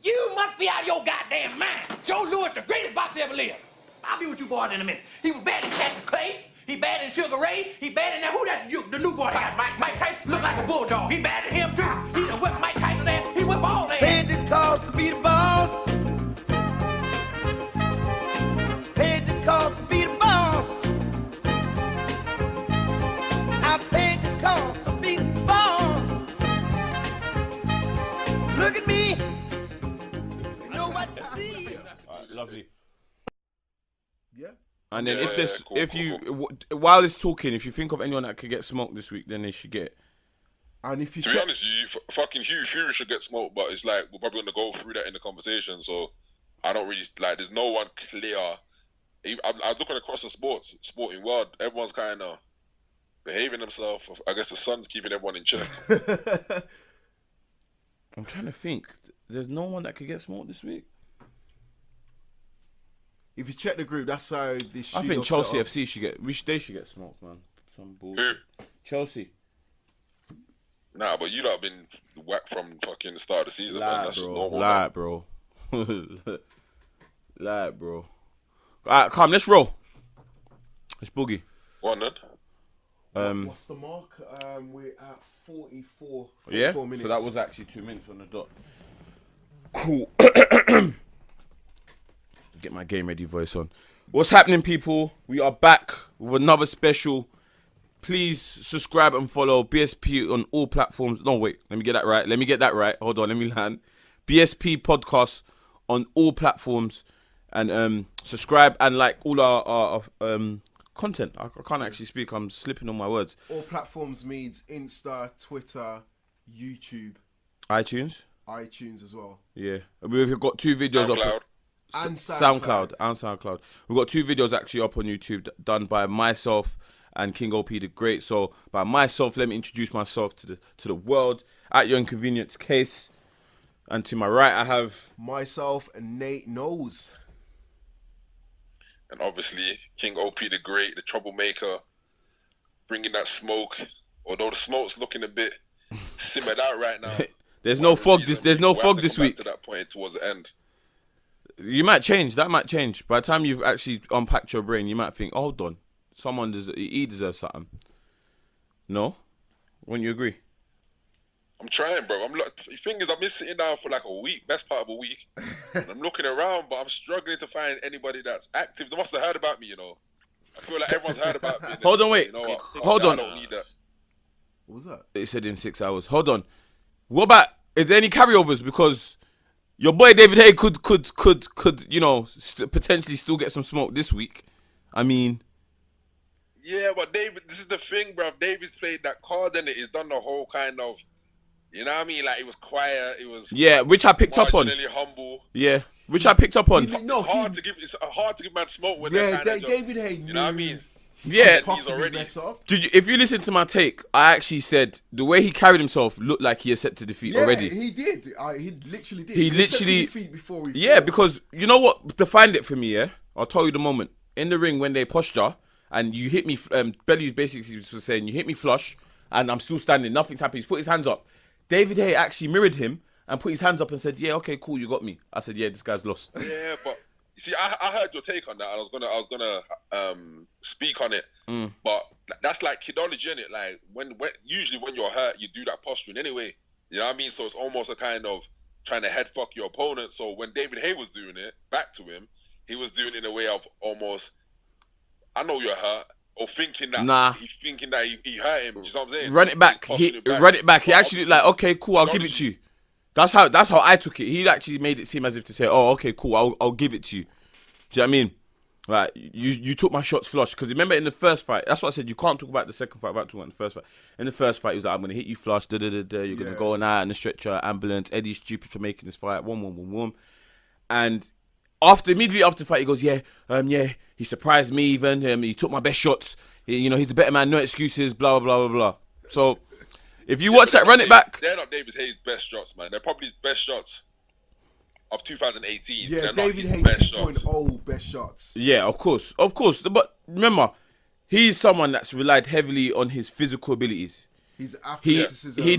You must be out of your goddamn mind. Joe Louis, the greatest boxer ever lived. I'll be with you boys in a minute. He was bad in Cassius Clay. He bad in Sugar Ray. He bad in that. Who that? The new boy got Mike Tyson. Look like a bulldog. He bad at him too. He done whipped Mike Tyson ass. He whipped all that. Paid the cost to be the boss. Paid the cost to be the boss. I paid the cost to be the boss. Look at me. You know what to see. Lovely. Yeah. And then if there's, cool, if cool, you, while it's talking, if you think of anyone that could get smoked this week, then they should get it. And if you To be honest, fucking Hugh Fury should get smoked, but it's like we're probably gonna go through that in the conversation. So I don't really like. There's no one clear. I was looking across the sporting world. Everyone's kind of behaving themselves. I guess the sun's keeping everyone in check. I'm trying to think. There's no one that could get smoked this week. if you check the group, that's how the I think Chelsea FC should get. They should get smoked, man. Some bullshit. Who? Chelsea. Nah, but you lot have been whacked from fucking the start of the season, man. That's just normal. Lie, bro. Lie, bro. Alright, come, let's roll. Let's boogie. Go on then. What's the mark? We're at 44 Yeah? minutes. So that was actually 2 minutes on the dot. Cool. Get my game ready voice on. What's happening, people? We are back with another special. Please subscribe and follow BSP on all platforms. No, wait. Let me get that right. Hold on. Let me land. BSP podcast on all platforms. And subscribe and like all our content. I can't actually speak. I'm slipping on my words. All platforms means Insta, Twitter, YouTube, iTunes as well. Yeah, we've got 2 videos SoundCloud. up. And SoundCloud. We've got 2 videos actually up on YouTube done by myself and King OP the Great. So by myself, let me introduce myself to the world at your inconvenience case. And to my right, I have Myself and Nate Knows. And obviously, King OP the Great, the troublemaker, bringing that smoke. Although the smoke's looking a bit simmered out right now. There's no fog this week. To that point towards the end. You might change. That might change. By the time you've actually unpacked your brain, you might think, oh, hold on, he deserves something. No? Wouldn't you agree? I'm trying, bro. The thing is, I've been sitting down for like a week, best part of a week. And I'm looking around, but I'm struggling to find anybody that's active. They must have heard about me, you know. I feel like everyone's heard about me. Hold on, wait. You know, Hold on. I don't need that. What was that? It said in 6 hours. Hold on. What about, is there any carryovers? Because your boy David Hay could you know, potentially still get some smoke this week. I mean. Yeah, but David, this is the thing, bro. David's played that card and he's done the whole kind of, you know what I mean? Like, it was quiet. It was. Yeah, which I picked up on. Humble. Yeah, which I picked up on. It's hard to give man smoke with that kind of David Hay. You know what I mean? Yeah, Possibly mess up. if you listen to my take, I actually said the way he carried himself looked like he accepted defeat already. He did. He literally did. He literally accepted defeat before he yeah, fought. because you know what defined it for me. Yeah, I'll tell you the moment in the ring when they posture and you hit me. Belly basically was saying you hit me flush and I'm still standing. Nothing's happened. He's put his hands up. David Hay actually mirrored him and put his hands up and said, "Yeah, okay, cool, you got me." I said, "Yeah, this guy's lost." Yeah, but you see, I heard your take on that. And I was gonna speak on it, but that's like kidology, innit? Like when usually when you're hurt, you do that posturing anyway. You know what I mean? So it's almost a kind of trying to head fuck your opponent. So when David Hay was doing it back to him, he was doing it in a way of almost, I know you're hurt. Or thinking that he hurt him. You know what I'm saying? Run it back. Run it back. He actually like, okay, cool, I'll give it to you. That's how I took it. He actually made it seem as if to say, oh, okay, cool, I'll give it to you. Do you know what I mean? Like you took my shots flush. Because remember in the first fight, that's what I said. You can't talk about the second fight. About talking about the first fight. In the first fight, he was like, I'm gonna hit you flush. You're gonna go on out in the stretcher, ambulance. Eddie's stupid for making this fight. One. And immediately after the fight, he goes, yeah, he surprised me even. He took my best shots. He's a better man, no excuses, blah, blah, blah, blah, blah. So, if you watch that, run it back. They're not David Hay's best shots, man. They're probably his best shots of 2018. Yeah, they're David Hay best shots. 2.0 best shots. Yeah, of course. But remember, he's someone that's relied heavily on his physical abilities. His athleticism. He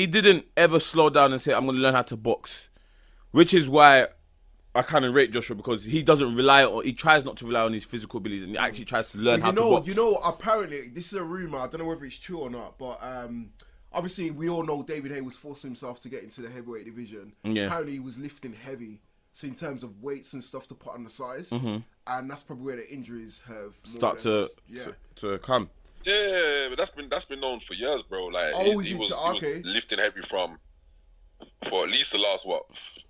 didn't ever slow down and say, I'm going to learn how to box. which is why I kind of rate Joshua, because he doesn't rely on. He tries not to rely on his physical abilities, and he actually tries to learn how to box. You know, apparently this is a rumor. I don't know whether it's true or not, but obviously we all know David Haye was forcing himself to get into the heavyweight division. Yeah. Apparently he was lifting heavy, so in terms of weights and stuff to put on the size, and that's probably where the injuries have Start to come. Yeah, but that's been known for years, bro. Like he was lifting heavy for at least the last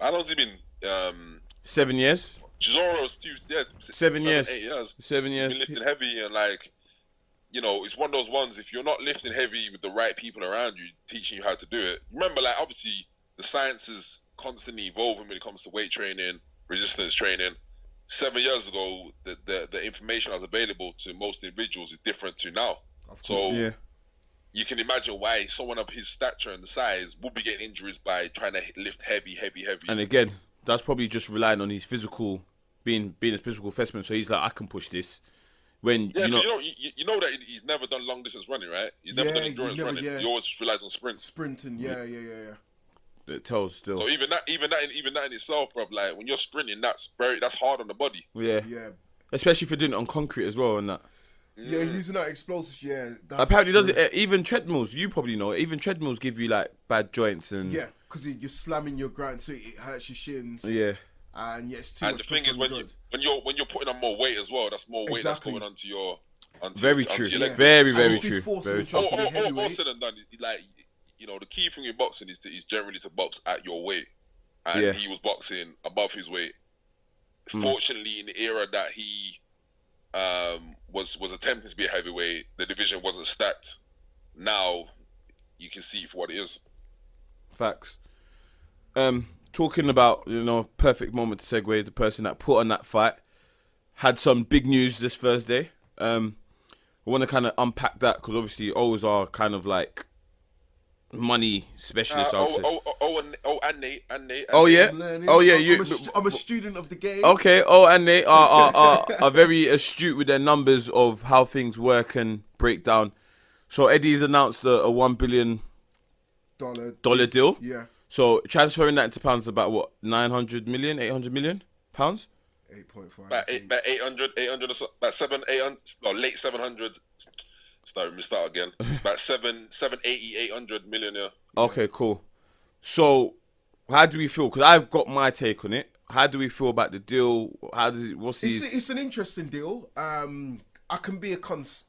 how long's he been? 7 years. Chisoro's 7 years. 8 years. 7 years. He's been lifting heavy, and like, you know, it's one of those ones. If you're not lifting heavy with the right people around you, teaching you how to do it. Remember, like, obviously, the science is constantly evolving when it comes to weight training, resistance training. 7 years ago, the information that was available to most individuals is different to now. So you can imagine why someone of his stature and the size would be getting injuries by trying to lift heavy. And again, that's probably just relying on his physical, being a physical specimen. So he's like, I can push this. When you know that he's never done long distance running, right? He's never done endurance running. He always relies on sprinting. Yeah. It tells still. So even that in itself, bro. Like when you're sprinting, that's hard on the body. Yeah. Especially if you're doing it on concrete as well, and that. Yeah, using that explosive. Yeah. Apparently, does it even treadmills? You probably know. Even treadmills give you like bad joints and. Yeah, because you're slamming your ground, so it hurts your shins. Yeah. And it's too and much. And the thing is, when you're putting on more weight as well, that's more weight that's going onto your. Very true. Very true. Very true. All said and done, like, you know, the key thing in boxing is generally to box at your weight, and he was boxing above his weight. Fortunately, in the era that he was attempting to be a heavyweight, the division wasn't stacked. Now you can see it for what it is. Facts. Talking about, you know, perfect moment to segue, the person that put on that fight had some big news this Thursday. I want to kind of unpack that because obviously always are kind of like money specialists. And Nate. I'm a student of the game. Okay. And Nate are very astute with their numbers of how things work and break down. So Eddie's announced a $1 billion deal. Yeah. So transferring that into pounds, about what, 900 million, 800 million pounds? 8.5. About 800 or so, about 800, late 700. Let me start again. It's about 780, 800 million. Yeah. Okay, cool. So, how do we feel? Because I've got my take on it. How do we feel about the deal? How does it? It's an interesting deal. I can be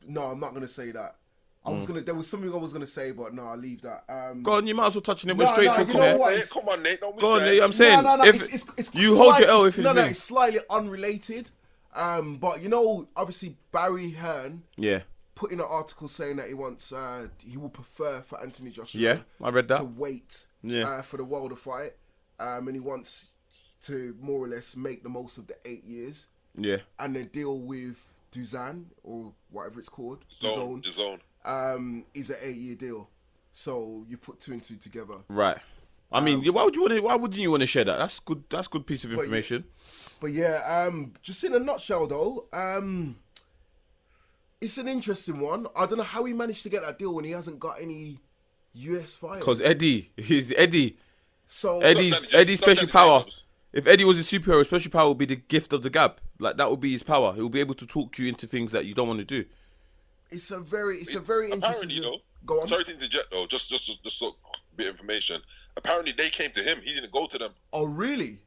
No, I'm not gonna say that. There was something I was gonna say, but no, I'll leave that. Go on, you might as well touch on it. We're straight talking there. Come on, Nate. Go on, Nate. I'm saying, it's you hold your L if it's it's slightly unrelated. But you know, obviously Barry Hearn. Yeah. Put in an article saying that he will prefer for Anthony Joshua. Yeah, I read that. To wait. For the Wilder fight, and he wants to more or less make the most of the 8 years. Yeah. And then deal with DAZN or whatever it's called. DAZN. Is an 8-year deal. So you put 2 and 2 together. Right. I mean, why wouldn't you want to share that? That's good. That's good piece of information. But yeah, just in a nutshell though, it's an interesting one. I don't know how he managed to get that deal when he hasn't got any US fighters. Because he's Eddie. So Eddie's special power. If Eddie was a superhero, special power would be the gift of the gab. Like that would be his power. He'll be able to talk you into things that you don't want to do. It's a very interesting deal. Go on. Sorry to interject though. Just a bit of information. Apparently they came to him. He didn't go to them. Oh really?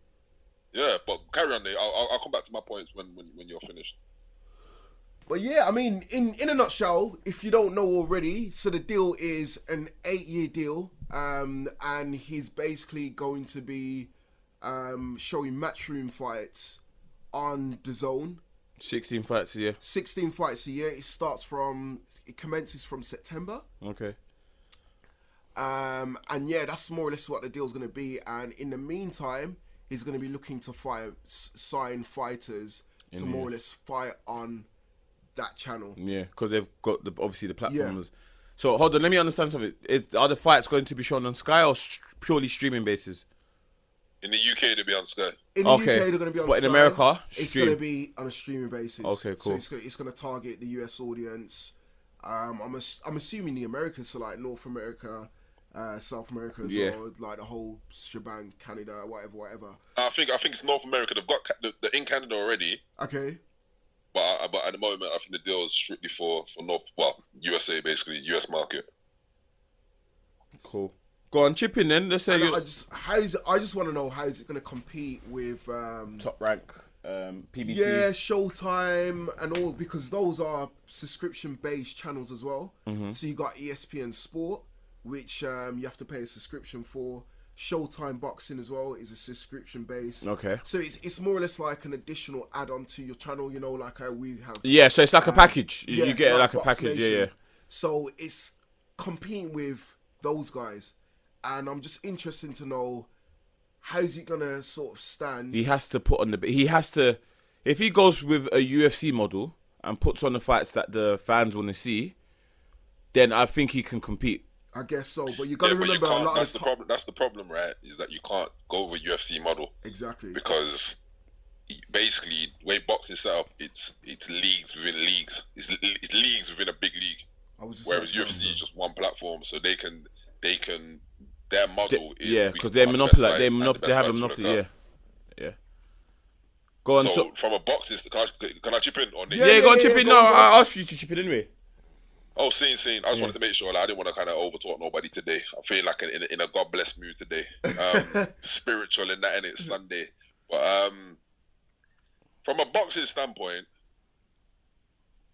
Yeah, but carry on, Nate. I'll come back to my points when you're finished. But yeah, I mean, in a nutshell, if you don't know already, so the deal is an 8-year deal, and he's basically going to be showing matchroom fights on DAZN. 16 fights a year. 16 fights a year. It commences from September. Okay. And yeah, that's more or less what the deal's going to be. And in the meantime, he's going to be looking to sign fighters to more or less fight on that channel. Yeah, because they've got obviously the platforms. Yeah. So hold on, let me understand something. Are the fights going to be shown on Sky or purely streaming basis? In the UK, they'll be on Sky. In the UK, they're going to be on Sky. But in America, it's going to be on a streaming basis. Okay, cool. So it's going to target the US audience. I'm assuming the Americans, so like North America, South America as Yeah. well, like the whole shebang, Canada, whatever. I think it's North America. They've got the in Canada already, Okay. but at the moment I think the deal is strictly for USA, basically US market. Cool. Go on, chip in then. Let's say And you I just want to know how is it going to compete with top rank, PBC. yeah, Showtime and all, because those are subscription based channels as well. Mm-hmm. So you got ESPN Sport, which you have to pay a subscription for. Showtime Boxing as well is a subscription based. Okay. So it's more or less like an additional add on to your channel, you know, like how we have. Yeah, so it's like a package. You Yeah, get it like a Box package. Yeah, Nation. yeah. So it's competing with those guys, and I'm just interested to know how's he gonna sort of stand. He has to put on the. He has to. If he goes with a UFC model and puts on the fights that the fans want to see, then I think he can compete. I guess so, but you got to But remember a lot that's of the the problem. That's the problem, right? Is that you can't go with a UFC model exactly. because basically the way boxing is set up, it's leagues within leagues. It's leagues within a big league. I was just Whereas like, UFC is just one platform, so they can their model is Yeah, we because can they're find the monopoly. best They fights and the they have a best fights for the monopoly. Yeah, crowd. yeah. Go on. So, So, from a boxing, can I chip in on it? yeah, go on, chip in. go No, on, go on. I asked you to chip in anyway. Oh, scene. I just wanted to make sure I didn't want to kind of overtalk nobody today. I'm feeling like in a God bless mood today. Spiritual in that, and it's Sunday. But from a boxing standpoint,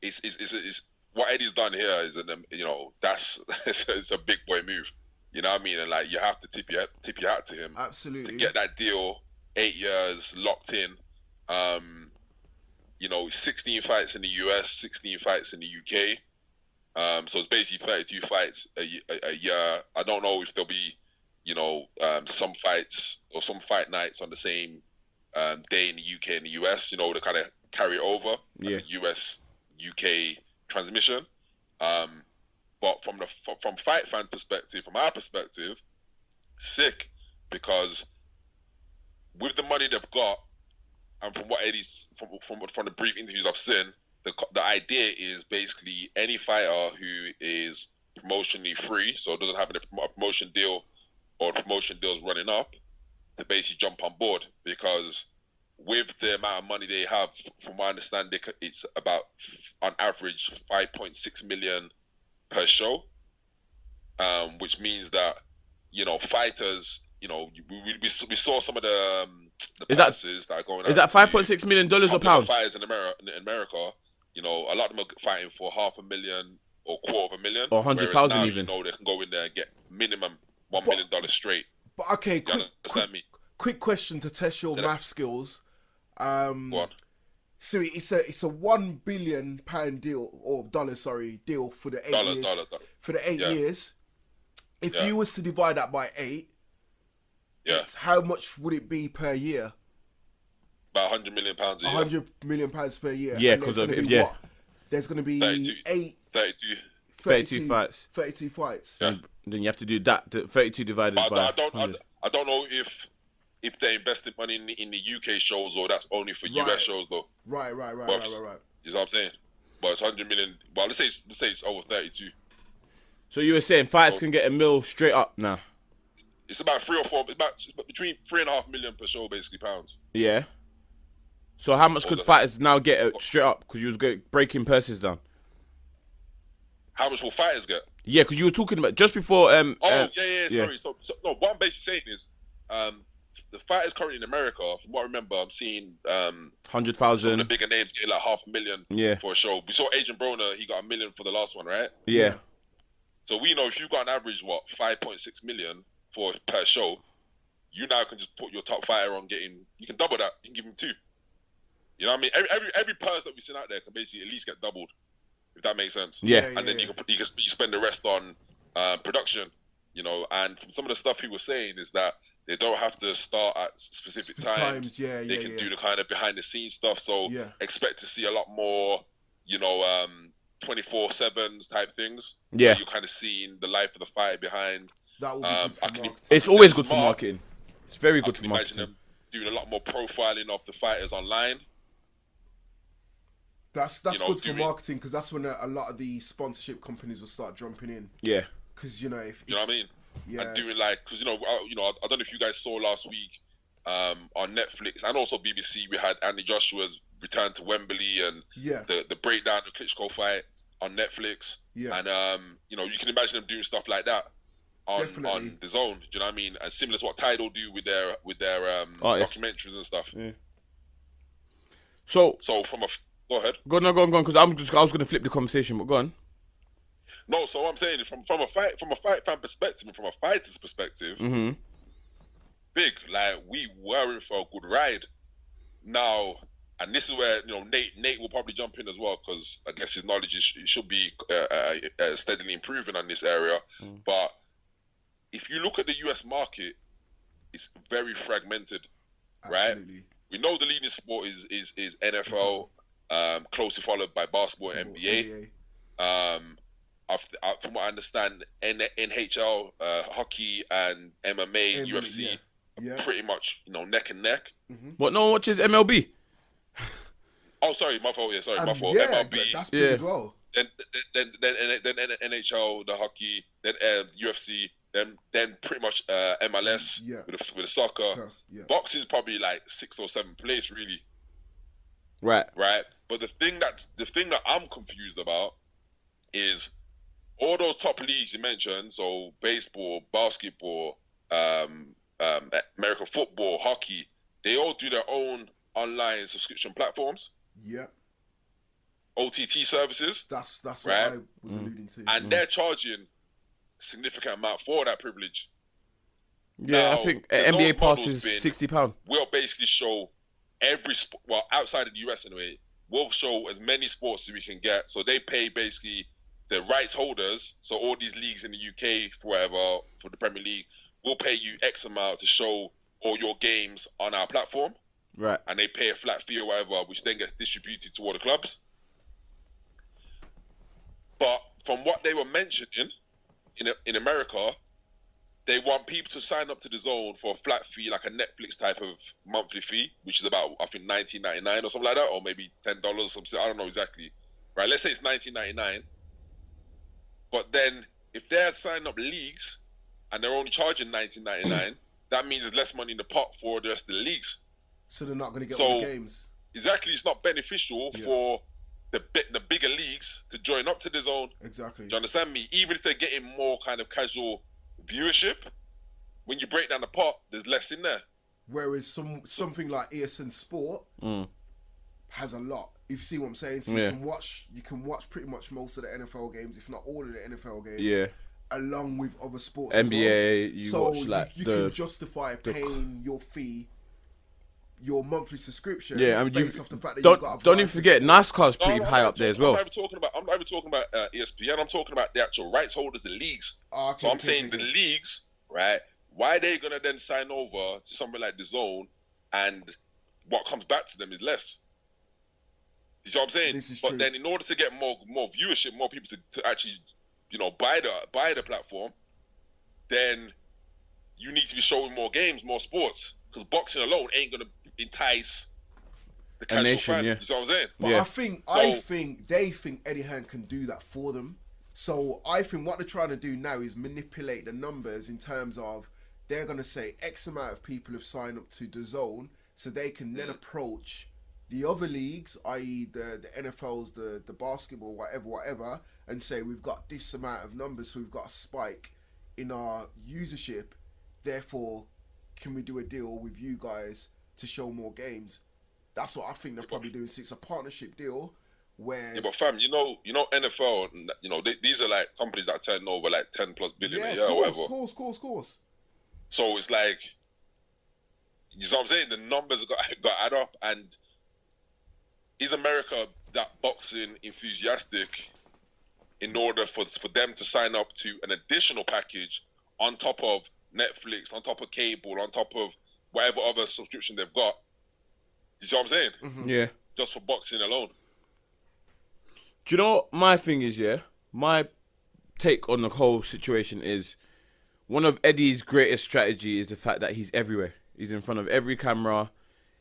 it's what Eddie's done here is that's it's a big boy move. You know what I mean? And like you have to tip your hat to him absolutely. to get that deal, 8 years locked in. 16 fights in the US, 16 fights in the UK. So it's basically 32 fights a year. I don't know if there'll be, some fights or some fight nights on the same day in the UK and the US, to kind of carry it over. Yeah. Like the US, UK transmission. But from fight fan perspective, from our perspective, sick, because with the money they've got, and from what Eddie's from the brief interviews I've seen, the idea is basically any fighter who is promotionally free, so doesn't have a promotion deal or promotion deals running up, to basically jump on board, because with the amount of money they have, from what I understand, it's about on average 5.6 million per show, which means that fighters, we saw some of the prices that are going. Is that $5.6 million or pounds? Fighters in America, a lot of them are fighting for $500,000 or $250,000 or 100,000 now, even. they can go in there and get minimum $1 million straight. But okay, You understand me? quick question to test your Say math skills. Go on. So it's a £1 billion deal or dollar, deal for the 8 years. Dollar. For the 8 Yeah. years, if Yeah. you was to divide that by 8, Yeah, it's how much would it be per year? about £100 million a year. £100 million per year. Yeah, And there's 'cause of- gonna if- be yeah. what? There's going to be 32. 32 fights. 32 fights. Yeah. Then you have to do that. 32 divided But by I don't 100. I don't know if they invested money in the UK shows, or that's only for Right. US shows though. Right. Well, right. You know what I'm saying? But it's 100 million. Well, let's say it's over 32. So you were saying fights can get $1 million straight up now? It's about 3 or 4. It's about between 3.5 million per show, basically, pounds. Yeah. So how much could the- fighters now get straight up? Because you was breaking purses down. How much will fighters get? Yeah, because you were talking about just before. Yeah. yeah. Sorry. So no, what I'm basically saying is, the fighters currently in America, from what I remember, I'm seeing some of the 100,000. bigger names getting like $500,000 Yeah. for a show. We saw Adrian Broner; he got $1 million for the last one, right? Yeah. So we know if you've got an average 5.6 million per show, you now can just put your top fighter on you can double that. You can give him 2. You know what I mean? Every purse that we send out there can basically at least get doubled, if that makes sense. Yeah. And then you spend the rest on production, and from some of the stuff he was saying is that they don't have to start at specific times. Yeah, They can do the kind of behind the scenes stuff. So Yeah. expect to see a lot more, 24/7s type things. Yeah. Where you're kind of seeing the life of the fighter behind. That would be I good for can- marketing. It's always They're good for smart. marketing. It's very I good can for imagine marketing. them doing a lot more profiling of the fighters online. That's you know, good for doing- marketing, because that's when a lot of the sponsorship companies will start jumping in. Yeah. Because if You know what I mean? and doing like, because I don't know if you guys saw last week on Netflix and also BBC, we had Andy Joshua's return to Wembley and the breakdown of the Klitschko fight on Netflix. Yeah. And you can imagine them doing stuff like that on the Zone. Do you know what I mean? And similar to what Tidal do with their documentaries and stuff. Yeah. So from a go ahead. Go on, because I was gonna flip the conversation, but go on. No, so what I'm saying from a fight fan perspective and from a fighter's perspective, big, like we were in for a good ride. Now, and this is where Nate will probably jump in as well, because I guess his knowledge should be steadily improving on this area. But if you look at the US market, it's very fragmented, right? We know the leading sport is NFL, closely followed by basketball and NBA. From what I understand, NHL, hockey, and MMA, UFC, are pretty much neck and neck. But no one watches MLB. Oh, sorry, my fault. Yeah, sorry, my fault. MLB, that's big as well. Then NHL, the hockey, then UFC, then pretty much MLS with the soccer. Boxing is probably like 6th or 7th place, really. Right. But the thing that I'm confused about is all those top leagues you mentioned, so baseball, basketball, American football, hockey, they all do their own online subscription platforms. Yeah. OTT services. That's what I was alluding to. And they're charging significant amount for that privilege. Yeah, now, I think NBA pass is £60. We'll basically show every sport, well, outside of the US anyway, we'll show as many sports as we can get. So they pay basically the rights holders, so all these leagues in the UK, for the Premier League, will pay you X amount to show all your games on our platform. Right. And they pay a flat fee or whatever, which then gets distributed to all the clubs. But from what they were mentioning in America, they want people to sign up to the Zone for a flat fee, like a Netflix type of monthly fee, which is about, I think, $19.99 or something like that, or maybe $10 or something. I don't know exactly. Right, let's say it's $19.99. But then, if they're signing up leagues and they're only charging $19.99, that means there's less money in the pot for the rest of the leagues. So they're not going to get all the games. Exactly, it's not beneficial for the bigger leagues to join up to the Zone. Exactly. Do you understand me? Even if they're getting more kind of casual viewership, when you break down the pot, there's less in there. Whereas something like ESN Sport has a lot. If you see what I'm saying, so you can watch pretty much most of the NFL games, if not all of the NFL games. Yeah. Along with other sports. NBA, as well. You can justify paying your fee, your monthly subscription. Yeah, I mean, based off the fact that don't even forget NASCAR's pretty high up there as well. I'm not even talking about ESPN. I'm talking about the actual rights holders, the leagues. So I'm saying the leagues, right? Why are they gonna then sign over to something like the Zone, and what comes back to them is less? You see what I'm saying? This is but true. Then in order to get more viewership, more people to actually, buy the platform, then you need to be showing more games, more sports. Because boxing alone ain't gonna entice the casual fan. You see what I'm saying? But I think they think Eddie Hearn can do that for them. So I think what they're trying to do now is manipulate the numbers in terms of they're gonna say X amount of people have signed up to the Zone, so they can then approach the other leagues, i.e. the NFLs, the basketball, whatever, and say we've got this amount of numbers, so we've got a spike in our usership. Therefore, can we do a deal with you guys to show more games? That's what I think they're probably doing. So it's a partnership deal where. Yeah, but fam, NFL, these are like companies that turn over like 10+ billion a year or whatever. Of course. So it's like, you know what I'm saying? The numbers got to add up. And is America that boxing enthusiastic in order for them to sign up to an additional package on top of Netflix, on top of cable, on top of whatever other subscription they've got? You see what I'm saying? Mm-hmm. Yeah. Just for boxing alone. Do you know what my thing is, yeah? My take on the whole situation is one of Eddie's greatest strategy is the fact that he's everywhere. He's in front of every camera.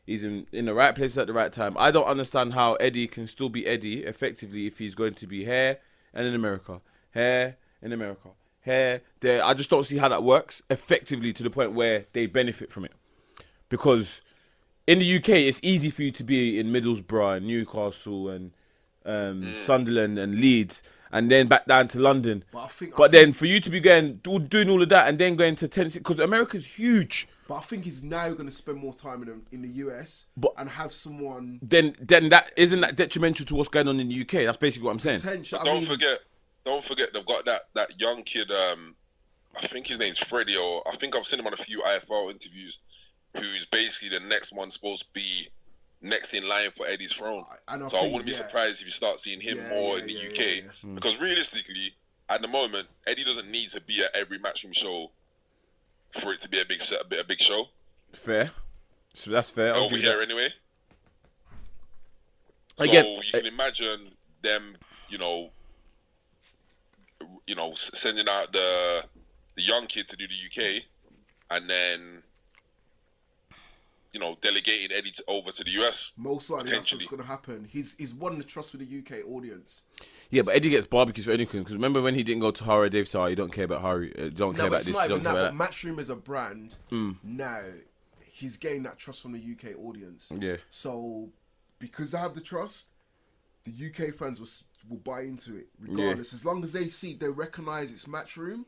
He's in the right place at the right time. I don't understand how Eddie can still be Eddie effectively if he's going to be here and in America. Here in America. here, there. I just don't see how that works effectively to the point where they benefit from it. Because in the UK, it's easy for you to be in Middlesbrough and Newcastle and Sunderland and Leeds, and then back down to London. But then for you to be doing all of that and then going to Tennessee, because America's huge. But I think he's now going to spend more time in the US and have someone. Then that isn't that detrimental to what's going on in the UK. That's basically what I'm saying. Don't forget they've got that young kid. I think his name's Freddie, or I think I've seen him on a few IFL interviews. Who's basically the next one supposed to be next in line for Eddie's throne. I wouldn't be surprised if you start seeing him more in the UK. Because realistically, at the moment, Eddie doesn't need to be at every Matchroom show for it to be a big show. Fair. So that's fair. Over here anyway. Again, so you can imagine them, sending out the young kid to do the UK, and then delegating Eddie over to the US. Most likely that's what's going to happen. He's won the trust with the UK audience. Yeah, but Eddie gets barbecues for anything. Because remember when he didn't go to Harry, Dave said, you don't care about Harry, don't care about this, you don't care about that. Matchroom as a brand, now, he's gained that trust from the UK audience. Yeah. So, because they have the trust, the UK fans will buy into it, regardless. As long as they recognise it's Matchroom,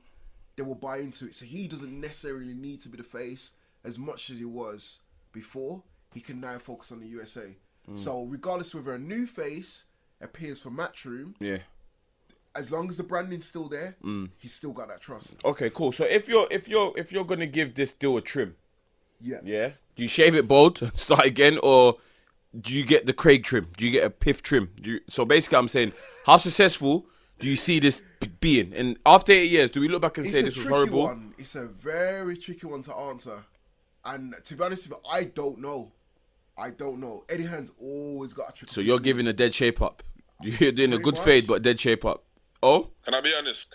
they will buy into it. So he doesn't necessarily need to be the face as much as he was before. He can now focus on the USA. So regardless whether a new face appears for Matchroom, as long as the branding's still there, he's still got that trust. Okay, cool. So if you're gonna give this deal a trim, yeah, do you shave it bald and start again, or do you get the Craig trim? Do you get a Piff trim? So basically, I'm saying, how successful do you see this being? And after 8 years, do we look back and say this was horrible? It's a very tricky one to answer. And to be honest with you, I don't know. Eddie Hearn's always got a trick. So you're giving a dead shape up. You're doing a good fade, but dead shape up. Oh? Can I be honest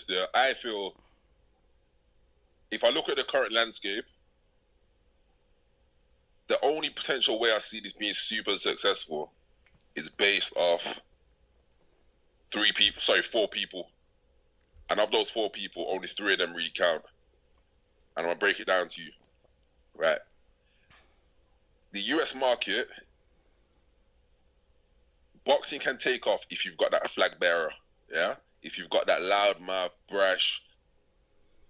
there? I feel, if I look at the current landscape, the only potential way I see this being super successful is based off 4 people. And of those 4 people, only 3 of them really count. And I'm going to break it down to you. Right. The US market, boxing can take off if you've got that flag bearer, yeah? If you've got that loudmouth, brash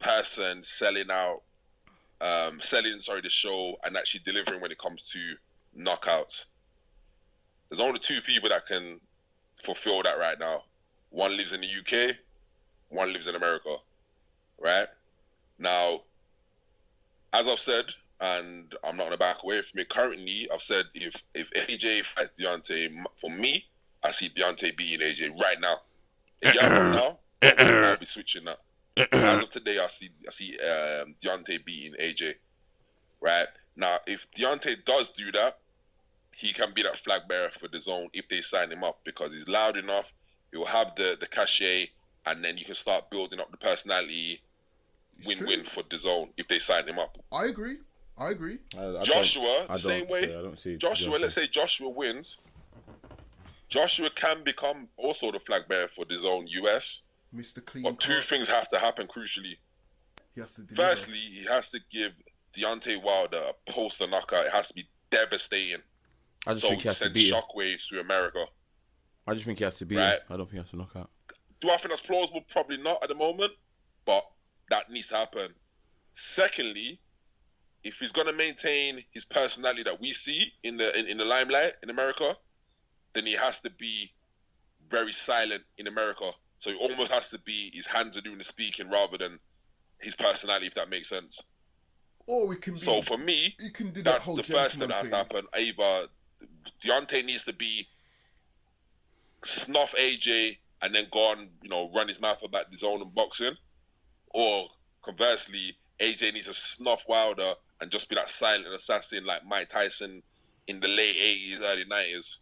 person selling the show and actually delivering when it comes to knockouts. There's only 2 people that can fulfill that right now. One lives in the UK, one lives in America, right? Now, as I've said, and I'm not going to back away from it. Currently, I've said if AJ fights Deontay, for me, I see Deontay beating AJ right now. If y'all know now, I'll be switching that. As of today, I see Deontay beating AJ. Right now, if Deontay does do that, he can be that flag bearer for the zone if they sign him up, because he's loud enough. He will have the cachet, and then you can start building up the personality. Win-win for the zone if they sign him up. I agree. Joshua, same way. Joshua, let's say Joshua wins. Joshua can become also the flag bearer for the zone US. Mr. Clean. But 2 things have to happen crucially. He has to deliver. Firstly, he has to give Deontay Wilder a poster knockout. It has to be devastating. I just think he has to beat him. Shockwaves through America. I just think he has to beat him. I don't think he has to knock out. Do I think that's plausible? Probably not at the moment, but that needs to happen. Secondly, if he's going to maintain his personality that we see in the limelight in America, then he has to be very silent in America. So he almost has to be, his hands are doing the speaking rather than his personality, if that makes sense. Or it can be. So for me, you can do that's the first thing that has to happen. Either Deontay needs to be snuff AJ and then go on, run his mouth about the zone and boxing, or conversely, AJ needs to snuff Wilder and just be that silent assassin like Mike Tyson in the late 80s, early 90s.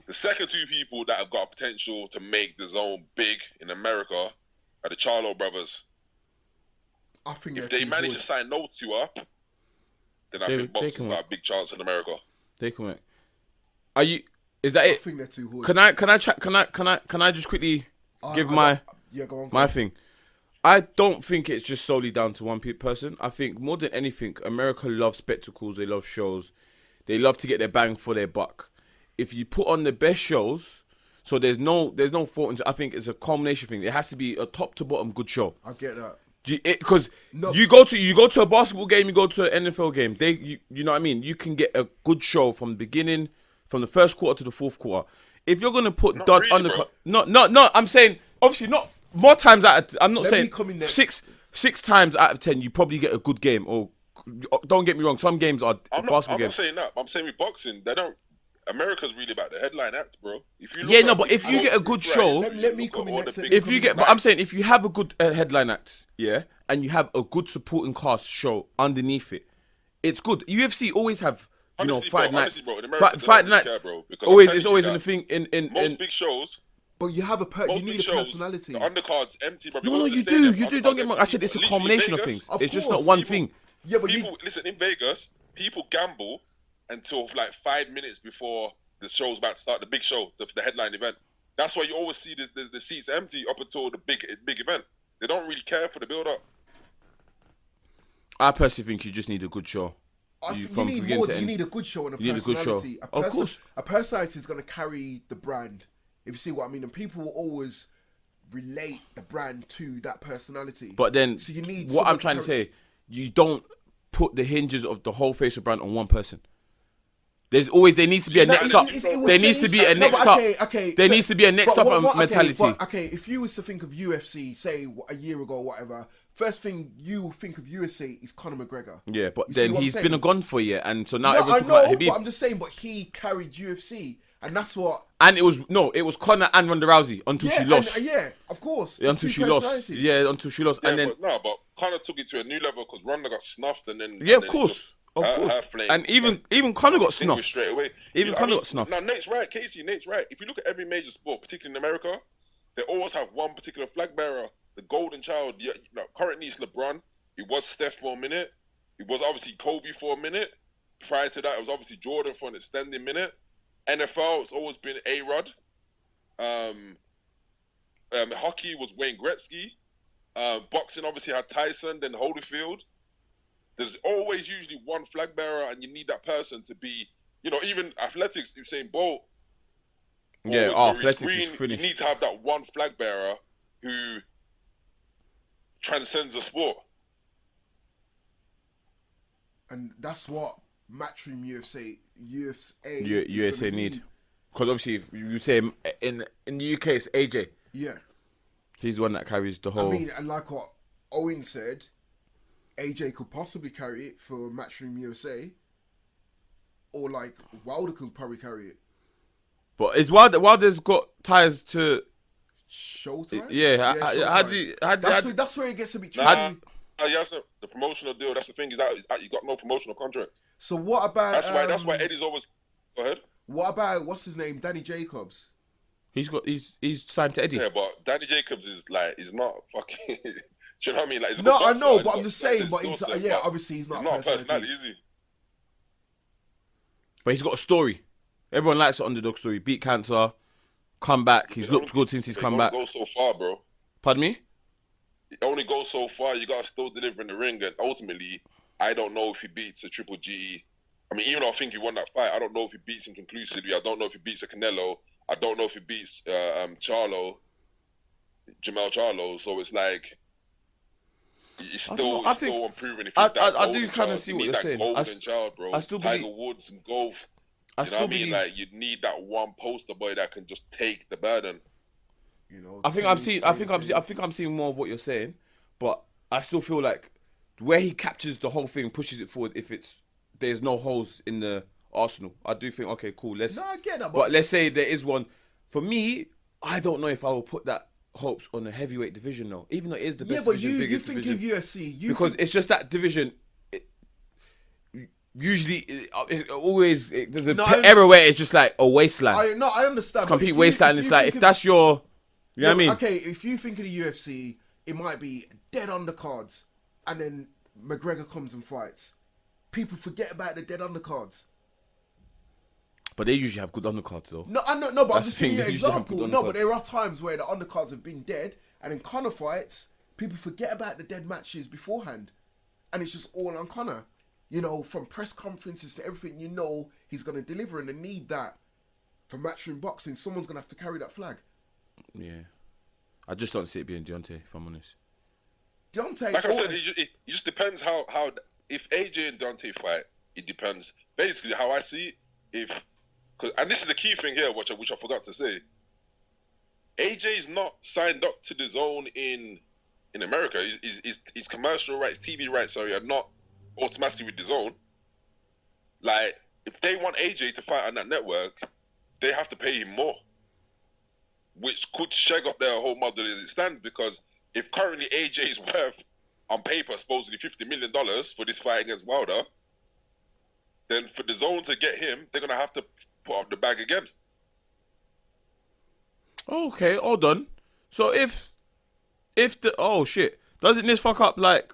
The second 2 people that have got potential to make the zone big in America are the Charlo brothers. I think if they manage to sign those 2 up, then I think boxing's got a big chance in America. They can work. Is that it? I think they're too good. Can I just quickly give my thing? I don't think it's just solely down to one person. I think more than anything, America loves spectacles. They love shows. They love to get their bang for their buck. If you put on the best shows, so there's no fault. I think it's a combination thing. It has to be a top to bottom good show. I get that. Because you go to a basketball game, you go to an NFL game. You know what I mean. You can get a good show from the beginning, from the first quarter to the fourth quarter. If you're gonna put Not Dud really, undercut, bro. no, I'm saying obviously not more times out of. I'm not Let saying me come in next. six times out of 10 you probably get a good game. Or don't get me wrong, some games are I'm basketball not games. saying that. I'm saying with boxing, they don't. America's really about the headline act, bro. If you look Yeah, at no, but if you get a both good races, show- Let me you've got come in all the next. big- If you get, but I'm saying if you have a good headline act, yeah, and you have a good supporting cast show underneath it, it's good. UFC always have, Honestly, fight bro, nights, honestly, bro, in America, they fight don't really nights. care, bro, because Always, I'm it's telling always you in the that thing in. most big shows, But you have you most need big a shows, personality. the undercard's empty, bro. No, Because you the stadium, do. undercards Don't get me wrong. I empty. said it's a At least in combination of Vegas, things. Of It's just course, not one people- thing. Yeah, but People listen in Vegas. People gamble until like 5 minutes before the show's about to start. The big show, the headline event. That's why you always see the seats empty up until the big event. They don't really care for the build up. I personally think you just need a good show. I think from you need beginning more. to You end. need a good show and a You need a good show. personality. Of course. A personality is going to carry the brand. If you see what I mean, and people will always relate the brand to that personality. But then, so you need what I'm someone trying to carry- say, you don't put the hinges of the whole face of brand on one person. There needs to be a No, next it- up. it will There needs to change be a that. No, next but up. okay, There so- needs to be a next but up what- mentality. Okay, if you was to think of UFC, say a year ago or whatever, first thing you think of UFC is Conor McGregor. Yeah, but You see then what I'm he's saying? been gone for a year, and so now No, I everyone's talking know, about but Habib. I'm just saying, but he carried UFC, and that's what. And it was Conor and Ronda Rousey until she lost. Yeah, of course. Until Two she lost. personalities. Yeah, until she lost. Yeah, And then but Connor took it to a new level because Ronda got snuffed and then. yeah, and of then course. just Of her- course. her flame And was, even Conor got extinguished snuffed. straight away. Even I Conor mean, got snuffed. Now Nate's right, Casey. Nate's right. If you look at every major sport, particularly in America, they always have one particular flag bearer, the golden child. Yeah, currently it's LeBron. It was Steph for a minute. It was obviously Kobe for a minute. Prior to that, it was obviously Jordan for an extended minute. NFL, it's always been A-Rod. Hockey was Wayne Gretzky. Boxing obviously had Tyson, then Holyfield. There's always usually one flag bearer, and you need that person to be, even athletics. Usain Bolt. Yeah, or Maurice athletics Green, is finished. You need to have that one flag bearer who transcends the sport. And that's what Matchroom USA USA need. Because obviously, if you say in the UK, it's AJ. Yeah. He's the one that carries the whole. I mean, and like what Owen said, AJ could possibly carry it for Matchroom USA, or like Wilder could probably carry it. But is Wilder's got ties to? Showtime. Yeah. How do you? That's where it gets a bit Nah, tricky. yes, the promotional deal. That's the thing is that you got no promotional contract. So what about? That's why Eddie's always. Go ahead. What about what's his name? Danny Jacobs. He's signed to Eddie. Yeah, but Danny Jacobs is not fucking. Do you know what I mean? Like, he's a No, good I boxer, know, he's but I'm got- just that's saying. his But skill set, yeah, but obviously he's not he's not a personality. personality, is he? But he's got a story. Everyone likes the underdog story. Beat cancer, come back. He's looked good since he's come back. Go so far, bro. Pardon me? It only goes so far. You gotta still deliver in the ring, and ultimately, I don't know if he beats a Triple G. I mean, even though I think he won that fight, I don't know if he beats him conclusively. I don't know if he beats a Canelo. I don't know if he beats Jamel Charlo. So it's like he's I don't still know. I think- still improving. If I- he's that I do golden kinda child, see you what need you're that saying. golden child, bro. I still Tiger believe- Woods and golf. I You know still what I mean? believe. Like you need that one poster boy that can just take the burden. You know. I think I'm seeing more of what you're saying, but I still feel like where he captures the whole thing, pushes it forward. If there's no holes in the arsenal, I do think okay, cool. No, I get that, but let's say there is one. For me, I don't know if I will put that hopes on the heavyweight division though, even though it is the best Yeah, but division, you biggest think division. of UFC, because it's just that division. Usually, there's an No, I- era where it's just like a wasteland. I understand. but Complete if you- wasteland. if It's you like think if of- that's your, you know what I mean? Okay, if you think of the UFC, it might be dead undercards, and then McGregor comes and fights. People forget about the dead undercards. But they usually have good undercards though. No, I know, no, but I'm That's just the thing, giving you an they usually have example. good No, undercards. but there are times where the undercards have been dead, and then Conor fights, people forget about the dead matches beforehand, and it's just all on Conor. You know, from press conferences to everything, you know he's going to deliver, and they need that for Matchroom Boxing. Someone's going to have to carry that flag. Yeah. I just don't see it being Deontay, if I'm honest. Deontay, Like I said, it just depends how if AJ and Deontay fight, it depends. Basically, how I see it, and this is the key thing here, which I forgot to say. AJ's not signed up to the zone in America. His commercial rights, TV rights, sorry, are not automatically with the zone. Like, if they want AJ to fight on that network, they have to pay him more, which could shake up their whole model as it stands. Because if currently AJ is worth, on paper, supposedly $50 million for this fight against Wilder, then for the zone to get him, they're gonna have to put up the bag again. Okay, hold on. So if oh shit, doesn't this fuck up, like,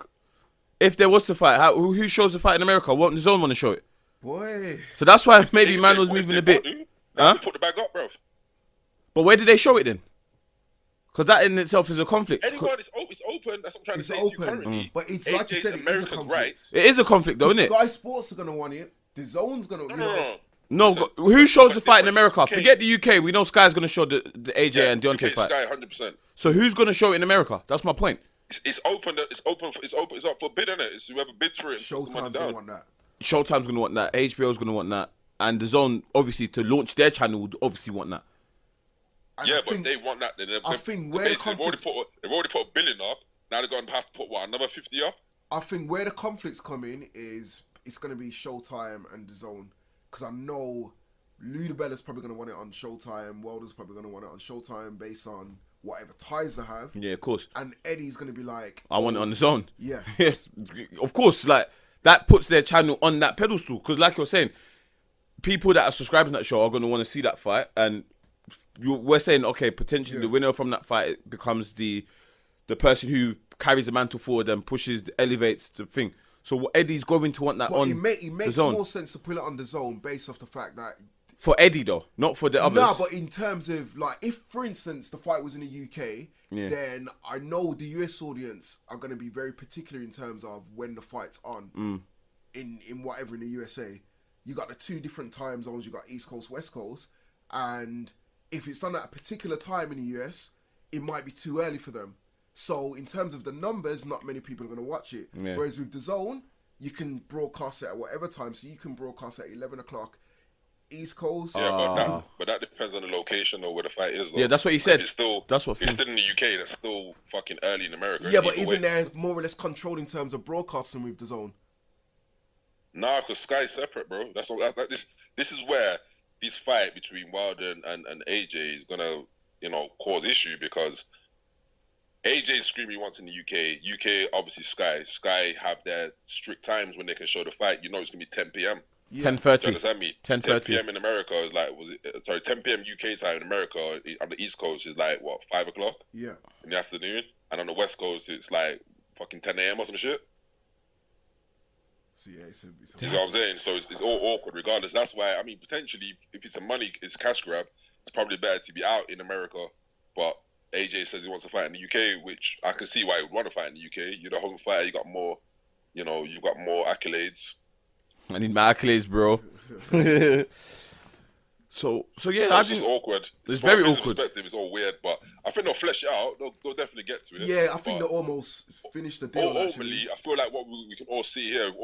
if there was to fight, who shows the fight in America? Won't the zone want to show it? boy. So that's why maybe man was moving a bit. They have to put the bag up, bro. But where did they show it then? Because that in itself is a conflict. Anyone, it's open. That's what I'm trying to say. It's to you open, currently. but it's like you said, it is a America's conflict. rights. It is a conflict, though, isn't it? Sky Sports are gonna want it. The Zone's gonna, No, who shows the fight in America? Forget the UK. We know Sky's going to show the AJ and Deontay fight. Sky, 100%. So who's going to show it in America? That's my point. It's open. It's up for bid, isn't it? It's whoever bids for it. Showtime's gonna want that. Showtime's going to want that. HBO's going to want that. And the Zone, obviously, to launch their channel, would obviously want that. And Yeah, I but think, they want that. I think where the conflicts, they've already put $1 billion up. Now they're going to have to put another 50 up. I think where the conflicts come in is it's gonna be Showtime and the Zone, because I know Ludabella's probably gonna want it on Showtime. Wilder's probably gonna want it on Showtime based on whatever ties they have. Yeah, of course. And Eddie's gonna be like, I want it on the Zone. Yeah. Yes, of course. Like, that puts their channel on that pedestal. Because like you're saying, people that are subscribing to that show are going to want to see that fight. And we're saying, okay, potentially the winner from that fight becomes the person who carries the mantle forward and elevates the thing. So Eddie's going to want that but on it makes the Zone. more sense to put it on the Zone based off the fact that. For Eddie, though, not for the others. No, but in terms of, like, if, for instance, the fight was in the UK, then I know the US audience are going to be very particular in terms of when the fight's on in whatever in the USA. You got the two different time zones. You got East Coast, West Coast. And if it's on at a particular time in the US, it might be too early for them. So in terms of the numbers, not many people are going to watch it. Yeah. Whereas with the Zone, you can broadcast it at whatever time. So you can broadcast at 11 o'clock. East Coast. Yeah, but that depends on the location or where the fight is, though. Yeah, that's what he said. It's still, That's what it's still in the UK. That's still fucking early in America. Yeah, but either isn't way. there more or less control in terms of broadcasting with the Zone? Nah, because Sky's separate, bro. That's all. This is where this fight between Wilder and AJ is gonna, cause issue, because AJ's screaming he wants in the UK. UK, obviously Sky. Sky have their strict times when they can show the fight. You know it's gonna be 10 p.m. 10:30. You understand me? 10 10:30. p.m. in America is like, 10 p.m. UK time in America on the East Coast is like, 5 o'clock Yeah. in the afternoon? And on the West Coast, it's like fucking 10 a.m. or some shit. So yeah, it's You know what I'm saying? So it's all awkward regardless. That's why, I mean, potentially, if it's it's cash grab, it's probably better to be out in America. But AJ says he wants to fight in the UK, which I can see why he would want to fight in the UK. You're the home fighter, you got more, you've got more accolades. I need my accolades, bro. So yeah, I It's just didn't. awkward. It's From very a business awkward. Perspective, it's all weird, but I think they'll flesh it out. They'll definitely get to it. Yeah, I think But they almost finished the deal. Actually. ultimately, I feel like what we can all see here, we've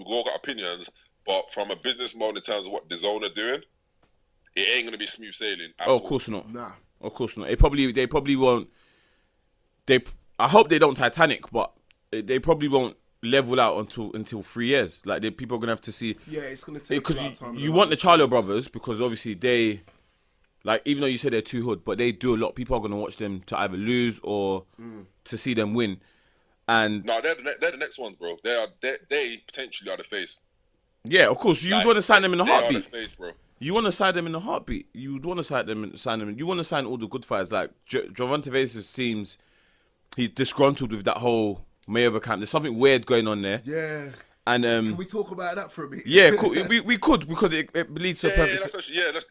all got opinions, but from a business model in terms of what the Zone are doing, it ain't gonna be smooth sailing. At Oh, all. of course not. Nah. Of course not. They probably won't. I hope they don't Titanic, but they probably won't level out until 3 years. Like, people are gonna have to see. Yeah, it's gonna take a lot of time. You want the Charlo brothers because obviously they, like, even though you say they're too hood, but they do a lot. People are gonna watch them to either lose or to see them win. And No, they're the next ones, bro. They potentially are the face. yeah, of course, you Like, want to sign them in a they are heartbeat. the face, bro. You want to sign them in a heartbeat. You would want to sign them. You want to sign all the good fighters. Like Gervonta Davis seems he's disgruntled with that whole Mayweather camp. There's something weird going on there. Yeah. And Can we talk about that for a bit? yeah, cool. we could because it leads to a perfect.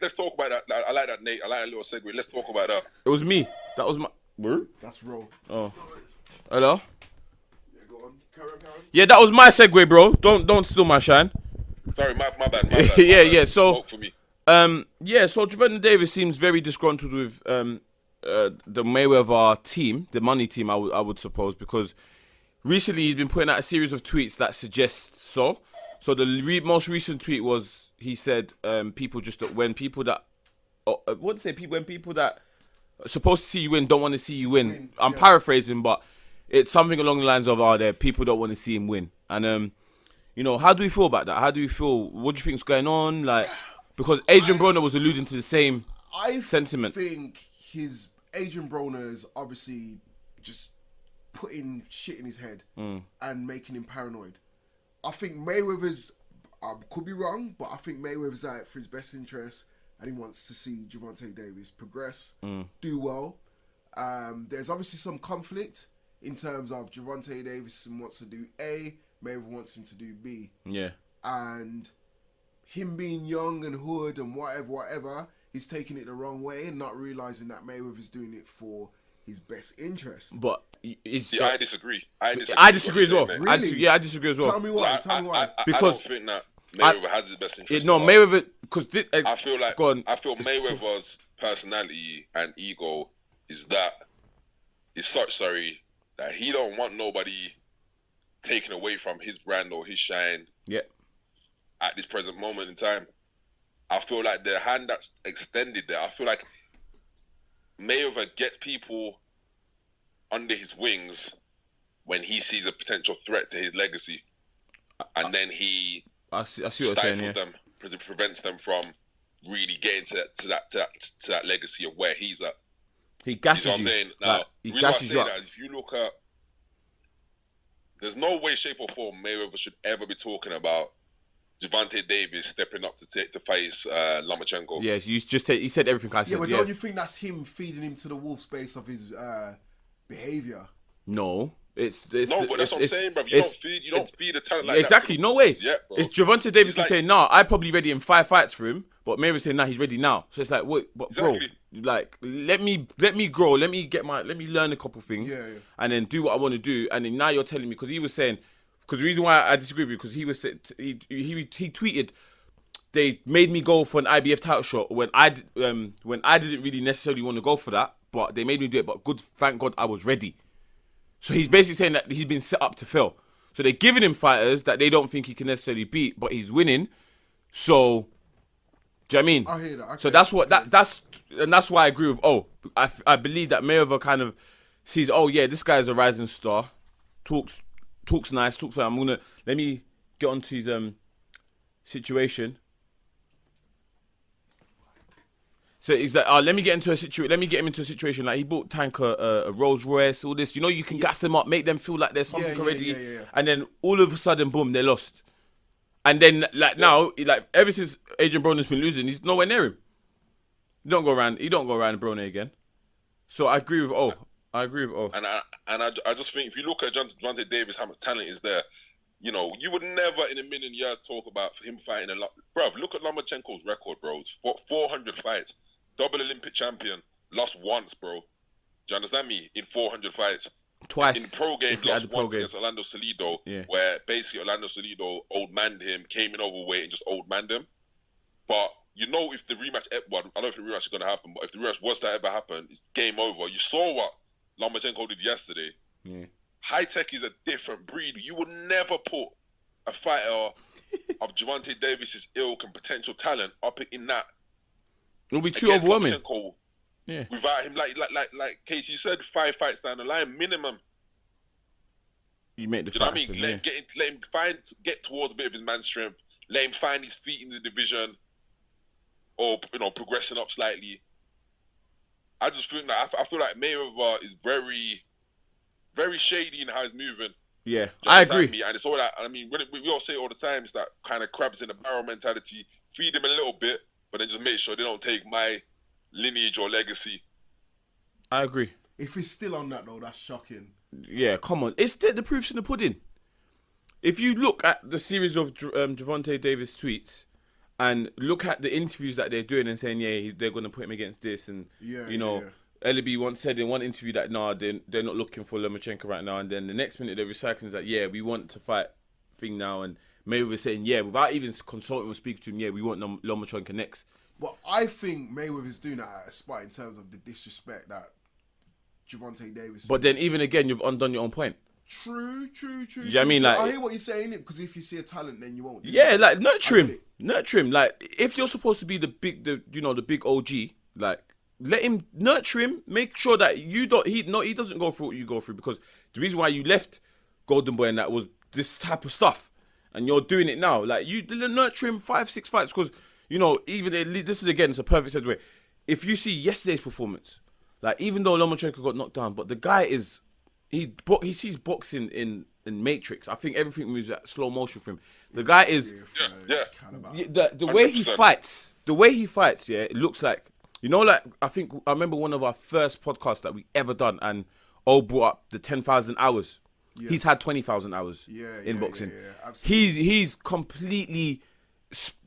Let's talk about that. I like that, Nate. I like that little segue. Let's talk about that. It was me. That was my. Word? That's wrong. Oh. Hello. Yeah, go on. Carry on. Yeah, that was my segue, bro. Don't steal my shine. Sorry, my bad. My bad. Yeah. So, Smoke for me. So Gervonta Davis seems very disgruntled with the Mayweather team, the money team, I would suppose, because recently he's been putting out a series of tweets that suggest so. So the most recent tweet was he said when people that are supposed to see you win don't want to see you win. I'm paraphrasing, but it's something along the lines of there people don't want to see him win. And how do we feel about that? How do we feel? What do you think is going on? Like, because Adrian Broner was alluding to the same sentiment. I think Adrian Broner is obviously just putting shit in his head and making him paranoid. I think Mayweather's, could be wrong, but I think Mayweather's out for his best interest and he wants to see Gervonta Davis progress, do well. There's obviously some conflict in terms of Gervonta Davis wants to do A, Mayweather wants him to do B. Yeah. And him being young and hood and whatever, he's taking it the wrong way and not realising that Mayweather's doing it for his best interest. But I disagree. I disagree as well. Really? I disagree as well. Tell me why. Because I don't think that Mayweather has his best interest. Mayweather, because I feel Mayweather's personality and ego is such that he don't want nobody taken away from his brand or his shine. Yeah. At this present moment in time, I feel like the hand that's extended there. I feel like Mayweather gets people under his wings when he sees a potential threat to his legacy, and then he I see what you're saying. Yeah. Them, prevents them from really getting to that legacy of where he's at. He gasses you. Know what I'm saying? Now, he gasses you up. If you look at, there's no way, shape, or form Mayweather should ever be talking about Gervonta Davis stepping up to face Lomachenko. Yeah, he said everything I said. Yeah, but don't you think that's him feeding him to the wolf space of his behaviour? No. But that's what I'm saying, bro. You don't feed a talent like exactly, that. No way. Yeah, bro. It's Gervonta Davis is saying, "No, I'm probably ready in 5 fights for him," but Mayweather saying, "No, he's ready now." So it's like, wait, but exactly. bro, like, let me grow, let me learn a couple things, and then do what I want to do. And then now you're telling me, because he was saying, because the reason why I disagree with you, because he he tweeted, they made me go for an IBF title shot when I didn't really necessarily want to go for that, but they made me do it. But thank God I was ready. So he's basically saying that he's been set up to fail. So they're giving him fighters that they don't think he can necessarily beat, but he's winning. So, do you know what I mean? I hear that. Okay. So that's why I agree with. I believe that Mayweather kind of sees. Oh yeah, this guy is a rising star. Talks nice. Let me get onto his situation. So he's like, let me get him into a situation like he bought Tank a Rolls Royce, all this. You can gas them up, make them feel like there's something already, yeah. And then all of a sudden, boom, they're lost. And then now, ever since Adrian Broner's been losing, he's nowhere near him. He don't go around Broner again. So I agree with O. And I just think if you look at Gervonta Davis, how much talent is there. You would never in a million years talk about him fighting a lot. Bro, look at Lomachenko's record, bro. It's 400 fights. Double Olympic champion. Lost once, bro. Do you understand me? In 400 fights. Twice. In pro game, lost once against Orlando Salido, where basically Orlando Salido old-manned him, came in overweight and just old-manned him. But if the rematch, I don't know if the rematch is going to happen, but if the rematch was to ever happen, it's game over. You saw what Lomachenko did yesterday. Yeah. High Tech is a different breed. You would never put a fighter of Gervonta Davis's ilk and potential talent up in that. It'll be too overwhelming. Yeah. Without him, like Casey said, 5 fights down the line, minimum. You make the fight. You know what I mean? Let him get towards a bit of his man strength. Let him find his feet in the division, or progressing up slightly. I just feel I feel like Mayweather is very, very shady in how he's moving. Yeah, I agree. And it's all that. I mean, we all say it all the time, it's that kind of crabs in the barrel mentality. Feed him a little bit, but then just make sure they don't take my lineage or legacy. I agree. If he's still on that though, that's shocking. Yeah, come on. It's the proof's in the pudding. If you look at the series of Gervonta Davis tweets and look at the interviews that they're doing and saying, they're going to put him against this and, LB once said in one interview that they're not looking for Lomachenko right now, and then the next minute they're recycling that we want to fight thing now, and Mayweather saying without even consulting or speaking to him, we want Lomachenko next. Well, I think Mayweather's doing that at a spot in terms of the disrespect that Gervonta Davis. But then even again, you've undone your own point. True. You know what I mean? Like, I hear what you're saying, because if you see a talent, then you won't. Yeah, like nurture him. Like, if you're supposed to be the big OG, like, let him nurture him. Make sure that he doesn't go through what you go through, because the reason why you left Golden Boy and that was this type of stuff, and you're doing it now. Like, you nurture him 5-6 fights, because even this is again, it's a perfect segue. If you see yesterday's performance, like, even though Lomachenko got knocked down, but the guy is. He sees boxing in Matrix. I think everything moves at slow motion for him. The guy is the way he fights. The way he fights, it looks like I think I remember one of our first podcasts that we ever done, and brought up the 10,000 hours. Yeah. He's had 20,000 hours in boxing. He's completely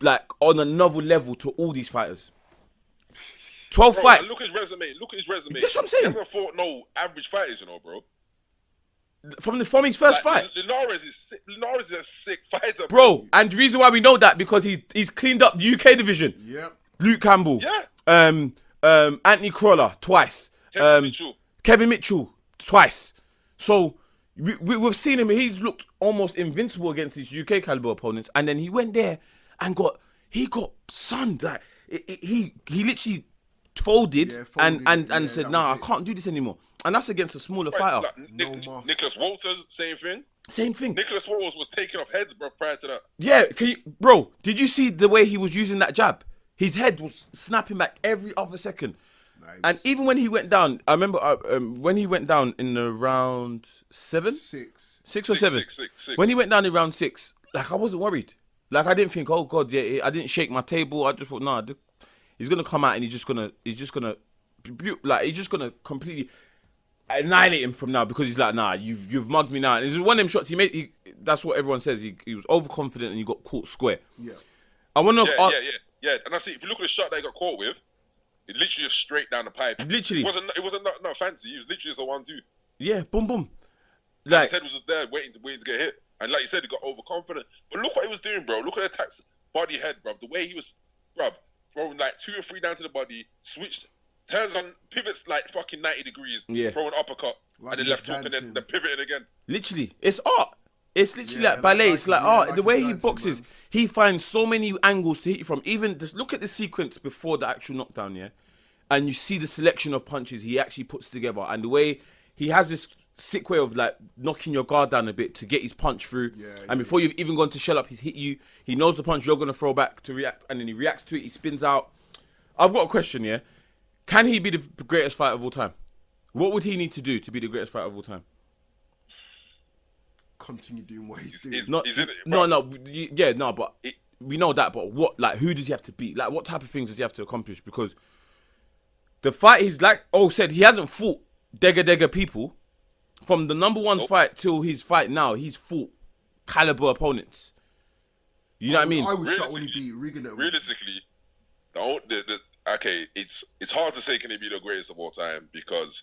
like on another level to all these fighters. 12 fights. Look at his resume. That's what I'm saying. He hasn't fought no average fighters, bro. From his first fight. Linares is a sick fighter, bro. And the reason why we know that, because he's cleaned up the UK division. Yep. Luke Campbell. Yeah. Anthony Crawler twice. Kevin Mitchell twice. So we've seen him. He's looked almost invincible against these UK caliber opponents, and then he went there and got sunned. Like he literally folded and said, "Nah, I can't do this anymore." And that's against a smaller fighter. Like, Nicholas Walters, same thing. Same thing. Nicholas Walters was taking off heads, bro, prior to that. Yeah, bro, did you see the way he was using that jab? His head was snapping back every other second. Nice. And even when he went down, I remember when he went down in the round 7? 6 or 7. Six. When he went down in round 6, like, I wasn't worried. Like, I didn't think, oh God, I didn't shake my table. I just thought, nah, he's gonna come out and he's just gonna completely annihilate him from now, because he's like, nah, you've mugged me now. And it's one of them shots he made. That's what everyone says. He was overconfident and he got caught square. Yeah. I want to. Yeah. And I see, if you look at the shot that he got caught with, it literally just straight down the pipe. Literally. It wasn't not fancy. It was literally just a 1-2. Yeah. Boom boom. Like, his head was just there waiting to get hit. And like you said, he got overconfident. But look what he was doing, bro. Look at the attacks, body head, bro. The way he was, bro, throwing like 2 or 3 down to the body, switched. Turns on, pivots like fucking 90 degrees, throw an uppercut, like, and then left hook, and then pivoting again. Literally, it's art. It's literally like ballet. It's like art. Like the way he boxes, man. He finds so many angles to hit you from. Even just look at the sequence before the actual knockdown, and you see the selection of punches he actually puts together, and the way he has this sick way of like knocking your guard down a bit to get his punch through. And before you've even gone to shell up, he's hit you. He knows the punch you're gonna throw back to react, and then he reacts to it. He spins out. I've got a question, Can he be the greatest fighter of all time? What would he need to do to be the greatest fighter of all time? Continue doing what he's doing. But we know that. But what, like, who does he have to beat? Like, what type of things does he have to accomplish? Because the fight, he's like said, he hasn't fought Dega people. From the number 1 fight till his fight now, he's fought caliber opponents. You know what I mean? I was shocked when he beat Regan. Realistically, okay, it's hard to say can he be the greatest of all time, because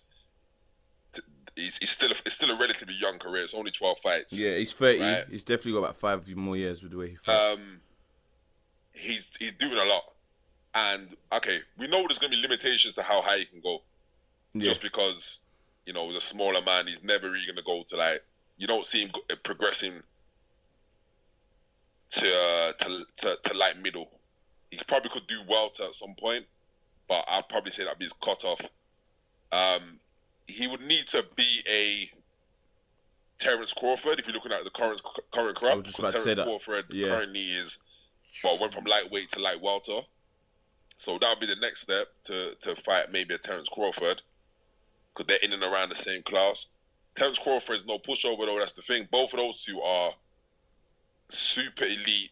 it's still a relatively young career. It's only 12 fights. Yeah, he's 30. Right? He's definitely got about 5 more years with the way he fights. He's doing a lot, and okay, we know there's gonna be limitations to how high he can go. Just because the smaller man, he's never really gonna go to, like, you don't see him progressing to light middle. He probably could do welter at some point, but I'd probably say that'd be his cutoff. He would need to be a Terence Crawford if you're looking at the current crop. I was just about to say that. Crawford currently went from lightweight to light welter, so that would be the next step to fight maybe a Terence Crawford, because they're in and around the same class. Terence Crawford is no pushover though. That's the thing. Both of those two are super elite.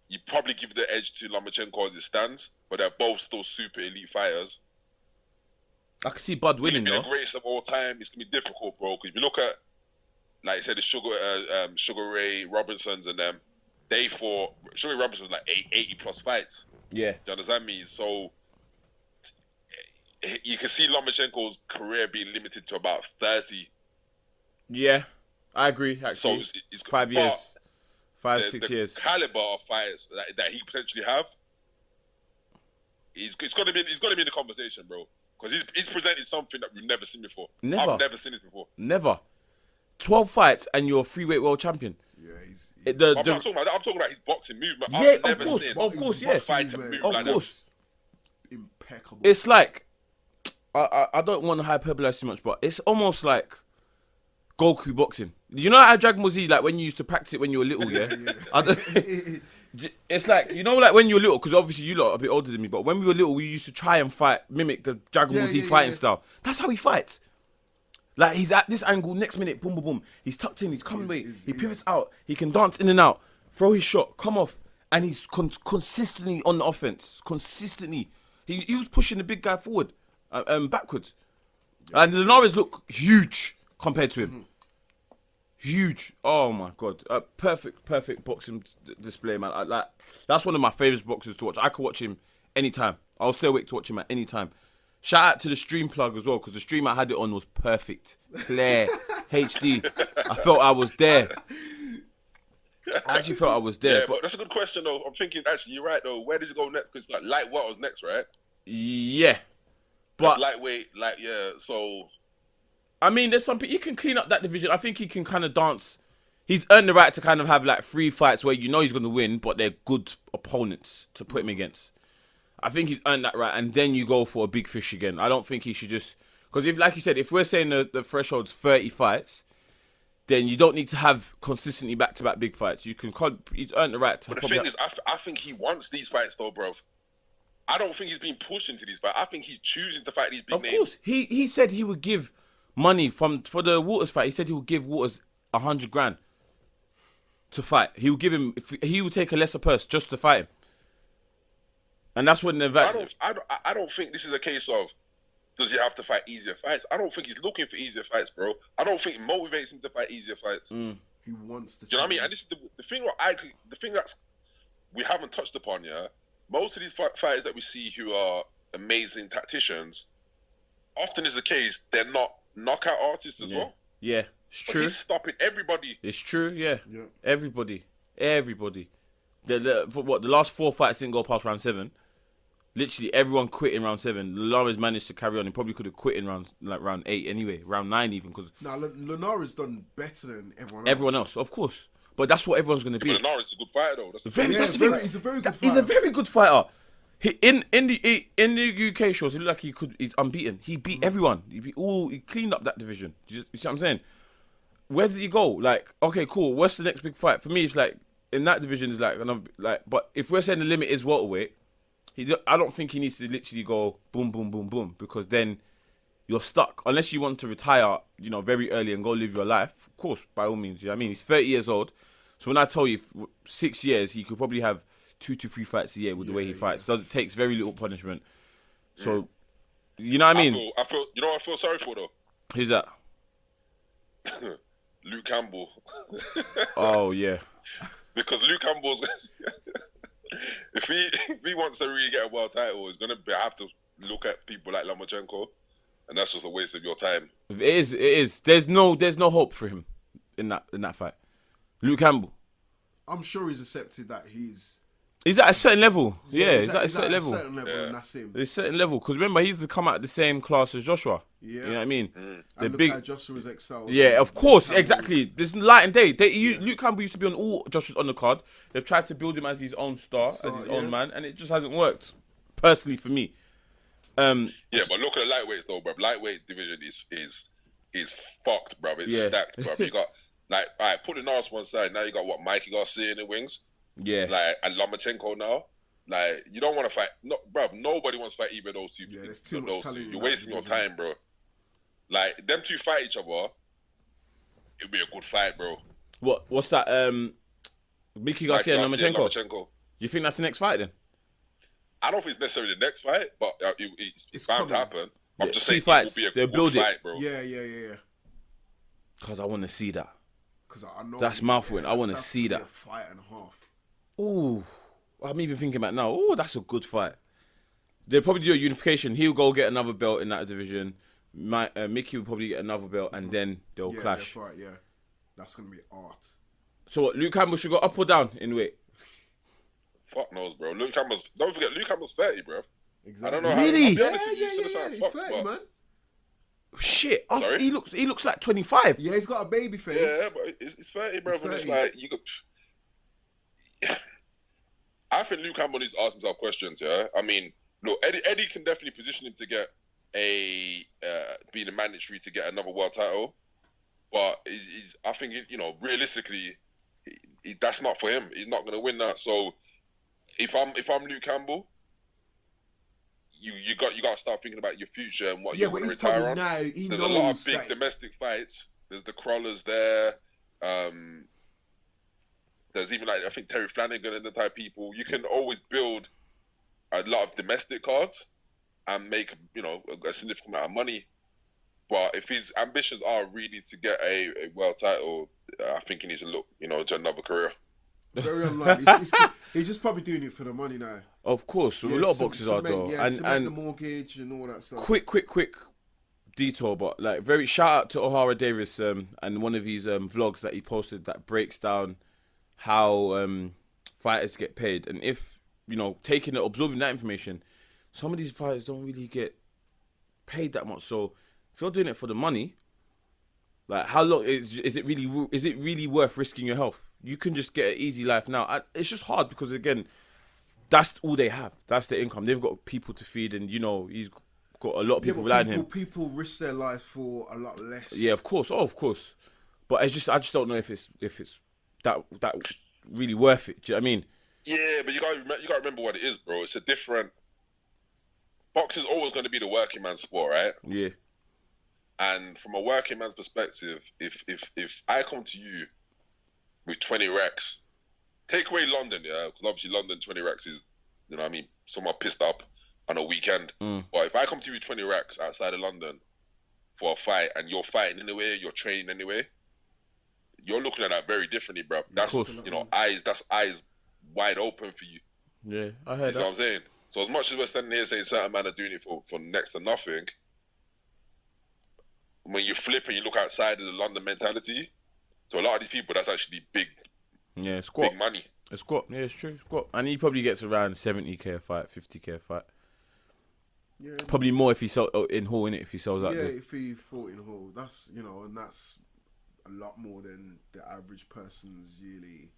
You probably give the edge to Lomachenko as it stands, but they're both still super elite fighters. I can see Bud winning, though. The greatest of all time, it's going to be difficult, bro. Because if you look at, like I said, the Sugar Ray Robinsons and them, they fought. Sugar Ray Robinson was like 80 plus fights. Yeah. Do you understand me? So you can see Lomachenko's career being limited to about 30. Yeah, I agree. Actually, So it's 5 years, 6 years. Caliber of fighters that he potentially have, it's got to be in the conversation, bro. Because he's presented something that we've never seen before. Never. I've never seen this before. Never. 12 fights and you're a freeweight world champion. Yeah, I'm I'm talking about his boxing movement. Yeah, I've of never course, seen of course, a yes. fighter move Of like course. impeccable. It's like, I don't want to hyperbolize too much, but it's almost like Goku boxing. You know how Dragon Ball Z, like when you used to practice it when you were little, yeah? It's like, you know, like when you were little, because obviously you lot are a bit older than me, but when we were little, we used to try and mimic the Dragon Ball Z fighting style. That's how he fights. Like, he's at this angle, next minute, boom, boom, boom. He's tucked in, he's coming away, he pivots out, he can dance in and out, throw his shot, come off, and he's consistently on the offense. Consistently. He was pushing the big guy forward, backwards. And Linares look huge compared to him. Huge. Oh my god. Perfect boxing display, man. That's one of my favourite boxers to watch. I could watch him anytime. I'll stay awake to watch him at any time. Shout out to the stream plug as well, because the stream I had it on was perfect. Clear. HD. I felt I was there. I actually felt I was there. Yeah, but that's a good question though. I'm thinking, actually, you're right though. Where does it go next? Because like lightweight was next, right? Yeah. But lightweight, so I mean, there's some people, he can clean up that division. I think he can kind of dance. He's earned the right to kind of have like 3 fights where you know he's going to win, but they're good opponents to put him against. I think he's earned that right, and then you go for a big fish again. I don't think he should just... Because if, like you said, if we're saying the threshold's 30 fights, then you don't need to have consistently back-to-back big fights. He's earned the right to... But the thing is, I think he wants these fights though, bro. I don't think he's being pushed into these fights. I think he's choosing to fight these big names. Of course. He said he would give money for the Waters fight. He said he would give Waters 100 grand to fight. He would give him... He would take a lesser purse just to fight him. And that's when the... I don't think this is a case of does he have to fight easier fights. I don't think he's looking for easier fights, bro. I don't think it motivates him to fight easier fights. He wants to. Do you know what I mean? And this is the thing. The thing that we haven't touched upon, yeah. Most of these fighters that we see who are amazing tacticians, often is the case they're not knockout artists as well. Yeah, it's true. He's stopping everybody. It's true. Yeah. Everybody. The last 4 fights didn't go past round 7. Literally everyone quit in round 7. Linares managed to carry on. He probably could have quit in round 8 anyway, round 9 even. Because Linares done better than everyone else. Everyone else, of course. But that's what everyone's going to be. But Linares is a good fighter though. He's a very good fighter. He's a very good fighter. In the UK shows, he looked like he's unbeaten. He beat everyone. He cleaned up that division. You see what I'm saying? Where does he go? Like, okay, cool. What's the next big fight? For me, it's like in that division is like another But if we're saying the limit is welterweight, I don't think he needs to literally go boom, boom, boom, boom, because then you're stuck. Unless you want to retire, very early and go live your life. Of course, by all means. You know what I mean? He's 30 years old. So when I tell you 6 years, he could probably have 2 to 3 fights a year with the way he fights. So it takes very little punishment. So, you know what I mean? I feel. You know what I feel sorry for though? Who's that? Luke Campbell. Oh yeah. Because Luke Campbell's if he wants to really get a world title, he's gonna have to look at people like Lomachenko, and that's just a waste of your time. It is. There's no hope for him in that fight. Luke Campbell. I'm sure he's accepted that he's at a certain level. Yeah, he's at a he's certain at level. A certain level, and that's him. There's a certain level, because remember he's come out of the same class as Joshua. Yeah, you know what I mean. And look how Joshua's excelled. Yeah, of course, exactly. There's light and day. Luke Campbell used to be on all Joshua's undercard. They've tried to build him as his own star, as his own man, and it just hasn't worked. Personally, for me. But look at the lightweights though, bro. Lightweight division is fucked, bro. It's stacked, bro. You got alright, put the Norris one side. Now you got Mikey Garcia in the wings. Yeah. And Lomachenko now. You don't want to fight. No, bro. Nobody wants to fight either of those two. Yeah, there's too much talent. You're wasting your time, bro. Them two fight each other. It'll be a good fight, bro. What's that? Mickey Garcia and Lomachenko. You think that's the next fight then? I don't think it's necessarily the next fight, but it's bound to happen. I'm just saying, 2 fights. It will be a They'll good fight, bro. Yeah. Because I want to see that. Because I know that's mouthful. I want to see that. A fight and a half. Ooh, I'm even thinking about now. Oh, that's a good fight. They'll probably do a unification. He'll go get another belt in that division. Mickey will probably get another belt, and then they'll clash. That's right. Yeah, that's gonna be art. So what, Luke Campbell should go up or down in weight? Fuck knows, bro. Don't forget, Luke Campbell's 30, bro. Exactly. I don't know Really? how. I'll be honest with you, He's 30, man. Shit, Sorry? he looks like 25. Yeah, he's got a baby face. Yeah, but it's 30, bro. It's But it's 30. like you. I think Luke Campbell needs to ask himself questions. Yeah, I mean, look, Eddie can definitely position him to get being a mandatory to get another world title, but I think realistically, that's not for him. He's not going to win that. So if I'm Luke Campbell, you got to start thinking about your future and what you want to retire on. There's a lot of big domestic fights. There's the Crawlers there. There's even I think Terry Flanagan and the type of people. You can always build a lot of domestic cards and make a significant amount of money. But if his ambitions are really to get a world title, I think he needs to look to another career. Very unlikely. He's just probably doing it for the money now. Of course, a lot of boxers are though, and the mortgage and all that stuff. Quick detour, but like very shout out to O'Hara Davis and one of his vlogs that he posted that breaks down how fighters get paid, and if absorbing that information, some of these fighters don't really get paid that much. So if you're doing it for the money, like how long is it really worth risking your health? You can just get an easy life now. It's just hard because again, that's all they have. That's their income. They've got people to feed, and he's got a lot of people relying on him. People risk their lives for a lot less. Yeah, of course. Oh, of course. But I just don't know if it's that really worth it. Do you know what I mean? Yeah, but you got to remember what it is, bro. It's a different. Boxing's always going to be the working man's sport, right? Yeah. And from a working man's perspective, if I come to you with 20 racks, take away London, yeah, because obviously London 20 racks is, someone pissed up on a weekend. But if I come to you with 20 racks outside of London for a fight, and you're fighting anyway, you're training anyway, you're looking at that very differently, bro. That's eyes wide open for you. Yeah, I heard that. You know what I'm saying? So as much as we're standing here saying certain men are doing it for next to nothing, when you flip and you look outside of the London mentality, to a lot of these people, that's actually big. Yeah, squat. Big money. A squat. Yeah, it's true. Squat. And he probably gets around 70k a fight, 50k a fight. Yeah. Probably more if he sells in Hall, innit? If he sells out there. Yeah, if he fought in Hall, that's and that's a lot more than the average person's yearly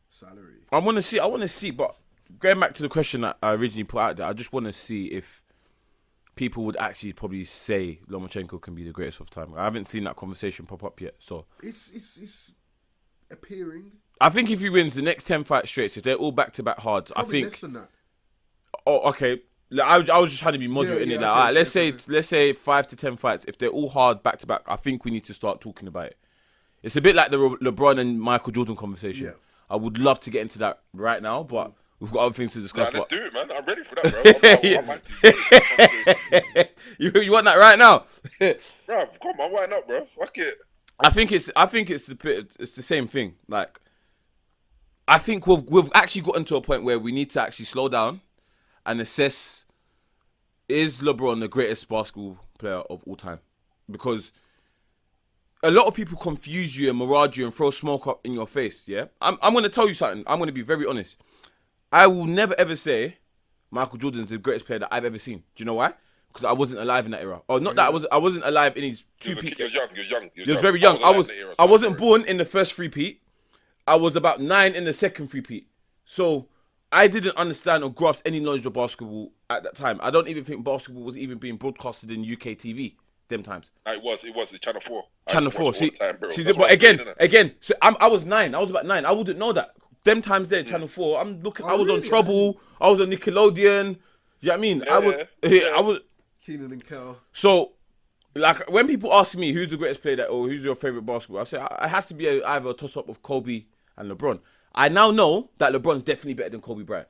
salary. I want to see, but going back to the question that I originally put out there, I just want to see if people would actually probably say Lomachenko can be the greatest of time. I haven't seen that conversation pop up yet, so it's appearing. I think if he wins the next 10 fight straight, if they're all back-to-back hard, Probably I think. Less than that. Oh, okay. Like, I was just trying to be moderate in it. Like, okay, alright, let's say 5 to 10 fights. If they're all hard back-to-back, I think we need to start talking about it. It's a bit like the LeBron and Michael Jordan conversation. Yeah. I would love to get into that right now, but we've got other things to discuss. Let's do it, man. I'm ready for that, bro. You want that right now? Bro, come on, why not, bro? Fuck it. I think it's the same thing. Like, I think we've actually gotten to a point where we need to actually slow down and assess: is LeBron the greatest basketball player of all time? Because a lot of people confuse you and mirage you and throw smoke up in your face. Yeah, I'm going to tell you something. I'm going to be very honest. I will never ever say Michael Jordan's the greatest player that I've ever seen. Do you know why? Because I wasn't alive in that era. Or not that I wasn't alive in his two peak. He was young. He was very young. I wasn't born in the first three-peat. I was about 9 in the second three-peat. So I didn't understand or grasp any knowledge of basketball at that time. I don't even think basketball was even being broadcasted in UK TV them times. It was. It's Channel 4. Channel 4. But again, so I was 9. I was about 9. I wouldn't know that. Them times there, Channel 4. I'm looking. I was on Trouble. I was on Nickelodeon. Do you know what I mean? I was. Keenan and Kel. So, like, when people ask me who's the greatest player or who's your favorite basketball, I say it has to be either a toss-up of Kobe and LeBron. I now know that LeBron's definitely better than Kobe Bryant.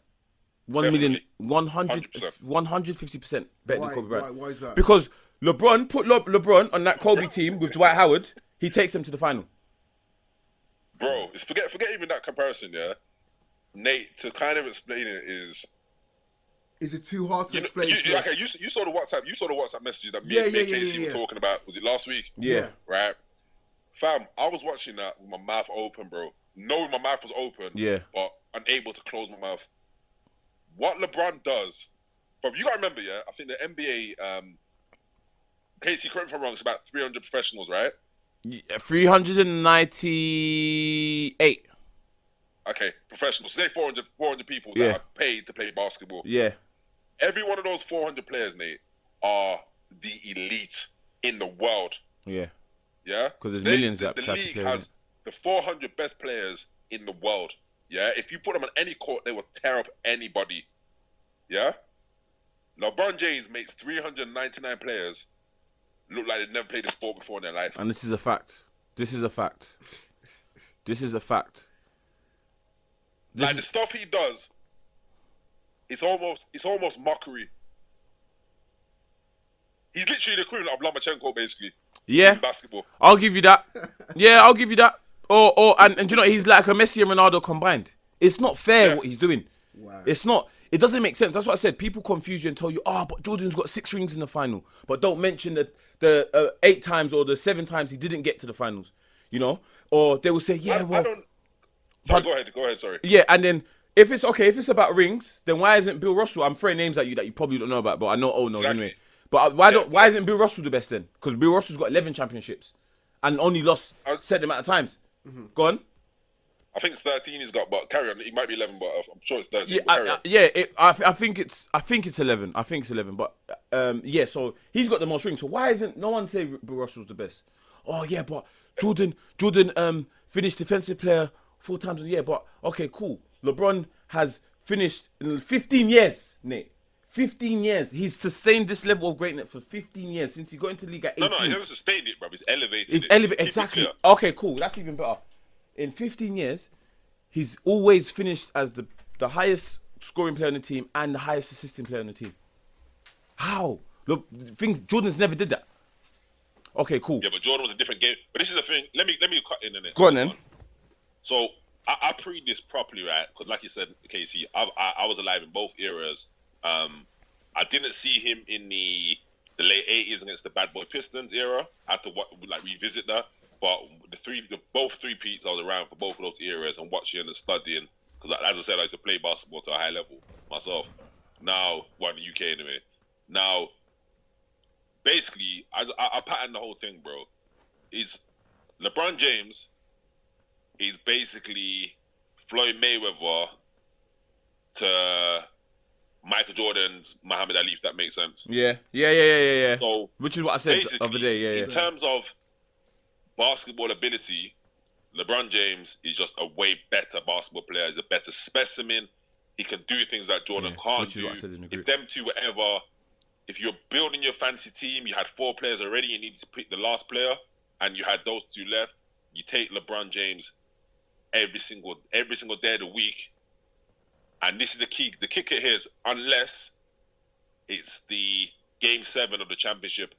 150% better than Kobe Bryant. Why is that? Because put LeBron on that Kobe team with Dwight Howard, he takes them to the final. Bro, forget even that comparison, yeah? Nate, to kind of explain it is, Is it too hard to You, explain? okay, you saw the WhatsApp messages that me Yeah, and yeah, Casey yeah. were talking about. Was it last week? Yeah. Right. Fam, I was watching that with my mouth open, bro. Knowing my mouth was open, Yeah. but unable to close my mouth. What LeBron does, but you gotta remember, yeah, I think the NBA, Casey, correct me if I'm wrong, it's about 300 professionals, right? 398. Okay, professionals. Say 400 people that Yeah. are paid to play basketball. Yeah. Every one of those 400 players, Nate, are the elite in the world. Yeah. Yeah, 'Cause there's millions that the try to league play, has innit? the 400 best players in the world. Yeah, if you put them on any court, they will tear up anybody. Yeah, LeBron James makes 399 players look like they've never played a sport before in their life. And this is a fact. This is a fact. This is a fact. Like the stuff he does, it's almost mockery. He's literally the equivalent of Lomachenko, basically. Yeah. In basketball. I'll give you that. Yeah, I'll give you that. And you know, he's like a Messi and Ronaldo combined. It's not fair what he's doing. Wow. It's not. It doesn't make sense. That's what I said. People confuse you and tell you, but Jordan's got 6 rings in the final. But don't mention the 8 times or the 7 times he didn't get to the finals. You know? Or they will say, yeah, well. I don't. Sorry, go ahead. Sorry. Yeah, and then if it's about rings, then why isn't Bill Russell? I'm throwing names at you that you probably don't know about, but I know knows Exactly. anyway. But why isn't Bill Russell the best then? Because Bill Russell's got 11 championships and only lost set amount of times. Go on. I think it's 13 he's got, but carry on. It might be 11, but I'm sure it's 13. Yeah, I think it's 11. I think it's 11. But yeah, so he's got the most rings. So why isn't no one say Bill Russell's the best? Oh yeah, but Jordan finished defensive player 4 times a year. But okay, cool. LeBron has finished in 15 years, Nate. 15 years. He's sustained this level of greatness for 15 years since he got into the league at 18. No, he hasn't sustained it, bro. He's elevated. It's it. elevated, Keep it exactly. clear. Okay, cool. That's even better. In 15 years, he's always finished as the highest scoring player on the team and the highest assisting player on the team. How? Look, Jordan's never did that. Okay, cool. Yeah, but Jordan was a different game. But this is the thing. Let me cut in it. Go on then. So I pre this properly, right? Because like you said, Casey, I was alive in both eras. I didn't see him in the late 80s against the Bad Boy Pistons era. I had to revisit that. But both three peats, I was around for both of those eras and watching and studying. Because as I said, I used to play basketball to a high level myself. Now, in the UK anyway. Now, basically, I patterned the whole thing, bro. It's LeBron James is basically Floyd Mayweather to Michael Jordan's Muhammad Ali, if that makes sense. Yeah. So, which is what I said the other day. Yeah. In terms of basketball ability, LeBron James is just a way better basketball player. He's a better specimen. He can do things that Jordan can't which is do. what I said in the group. If them two were ever, if you're building your fantasy team, you had 4 players already, you needed to pick the last player, and you had those 2 left, you take LeBron James every single day of the week. And this is the key. The kicker here is unless it's the Game 7 of the championship,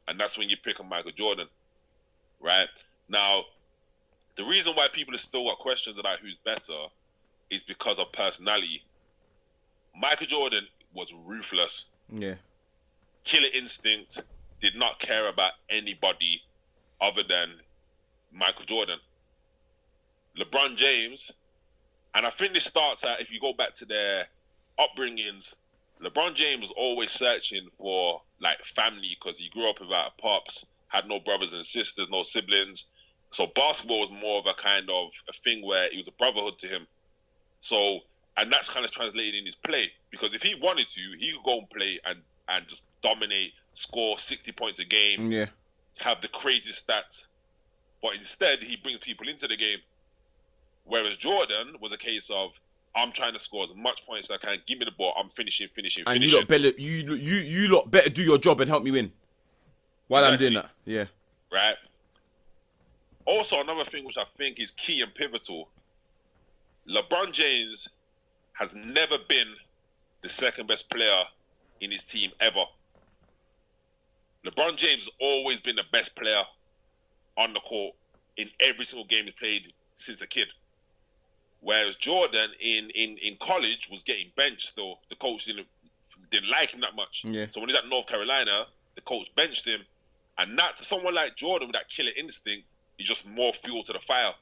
and that's when you pick on Michael Jordan, right? Now, the reason why people have still got questions about who's better is because of personality. Michael Jordan was ruthless. Yeah. Killer instinct, did not care about anybody other than Michael Jordan. LeBron James, and I think this starts out, if you go back to their upbringings, LeBron James was always searching for like family because he grew up without pops, had no brothers and sisters, no siblings. So basketball was more of a kind of a thing where it was a brotherhood to him. So, and that's kind of translated in his play, because if he wanted to, he could go and play and just dominate, score 60 points a game, Yeah. have the craziest stats. But instead, he brings people into the game. Whereas Jordan was a case of, I'm trying to score as much points as I can. Give me the ball. I'm finishing. And you lot better do your job and help me win. While I'm doing that. Yeah. Right. Also, another thing which I think is key and pivotal, LeBron James has never been the second best player in his team ever. LeBron James has always been the best player on the court in every single game he's played since a kid. Whereas Jordan in college was getting benched still. The coach didn't didn't like him that much. Yeah. So when he's at North Carolina, the coach benched him, and that to someone like Jordan with that killer instinct, is just more fuel to the fire.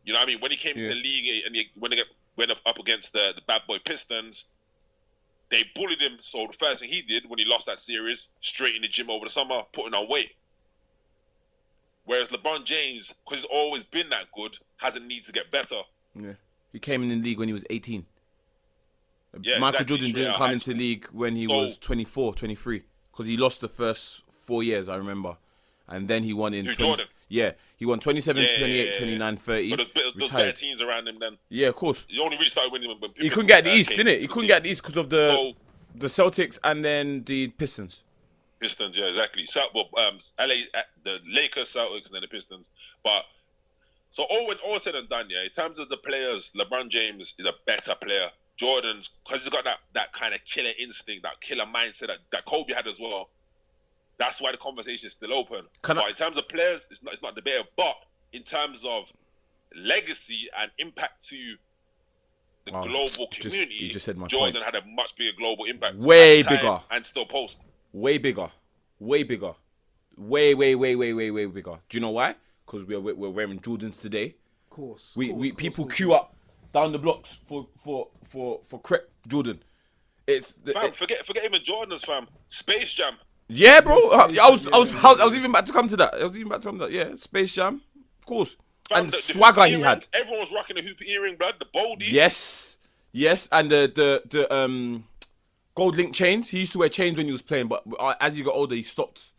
You know what I mean? When he came to the league and when they went up against the bad boy Pistons, they bullied him. So the first thing he did when he lost that series, straight in the gym over the summer, putting on weight. Whereas LeBron James, because he's always been that good, hasn't needed to get better. Yeah. He came in the league when he was 18. Yeah, Michael exactly. Jordan didn't come into the league when he was 24, 23. Because he lost the first 4 years, I remember. And then he won in... Jordan? Yeah. He won 27, 28, 29, 30. But there's better teams around him then. Yeah, of course. He only really started winning when He couldn't get the East, didn't it? He couldn't get the East because of the Celtics and then the Pistons. Pistons, yeah, exactly. LA, the Lakers, Celtics, and then the Pistons. But so all said and done, yeah. In terms of the players, LeBron James is a better player. Jordan's, because he's got that kind of killer instinct, that killer mindset that Kobe had as well. That's why the conversation is still open. But in terms of players, it's not debatable. But in terms of legacy and impact to the global community, you just said my Jordan point. had a much bigger global impact. Way at the time bigger. And still post. Way bigger. Way bigger. Way bigger. Do you know why? Because we're wearing Jordans today. Of course. People queue up down the blocks for crepe Jordan. Forget even Jordan's, fam. Space Jam. Yeah, bro. I was even about to come to that. Yeah, Space Jam, of course. Fam, and the swagger hoop he earring, had. Everyone was rocking the hoop earring, blood. The Boldy. Yes, and the gold link chains. He used to wear chains when he was playing, but as he got older, he stopped.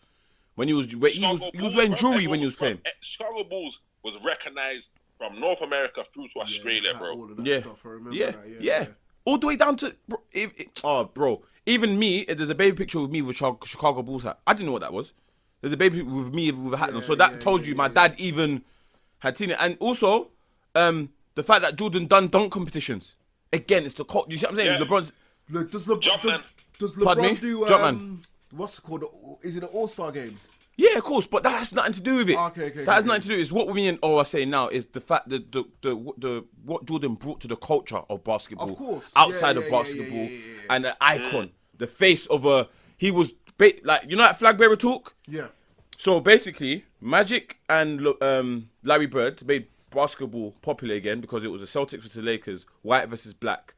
When he was wearing jewelry when he was playing. Chicago Bulls was recognized from North America through to Australia, bro. All of that stuff, I remember that. Yeah. All the way down to bro. Even me, there's a baby picture of me with Chicago Bulls hat. I didn't know what that was. There's a baby with me with a hat on. So that tells you my dad even had seen it. And also, the fact that Jordan done dunk competitions. Again, it's the you see what I'm saying? Yeah. LeBron's. Does Pardon me? LeBron do Jumpman. what's it called? Is it the All-Star games? Yeah, of course, but that has nothing to do with it. Okay. That has nothing to do with it. It's what we and are saying now is the fact that the what Jordan brought to the culture of basketball, Of course. outside of basketball, and an icon, the face of a. He was like that flag bearer talk. Yeah. So basically, Magic and Larry Bird made basketball popular again because it was the Celtics versus the Lakers, white versus black.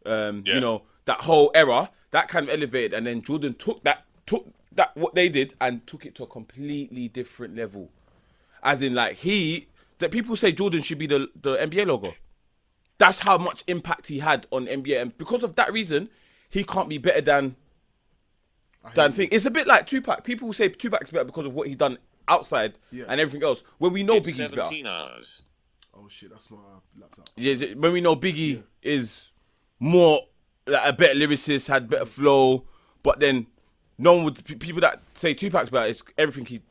You know, that whole era that kind of elevated, and then Jordan took that what they did and took it to a completely different level. As in, like, that people say Jordan should be the NBA logo. That's how much impact he had on NBA, and because of that reason, he can't be better than thing. It's a bit like Tupac. People will say Tupac's better because of what he done outside and everything else. When we know Biggie's better. Hours. Oh shit, that's my laptop. Yeah, when we know Biggie is more like a better lyricist, had better flow, but then no one would. People that say Tupac's better is everything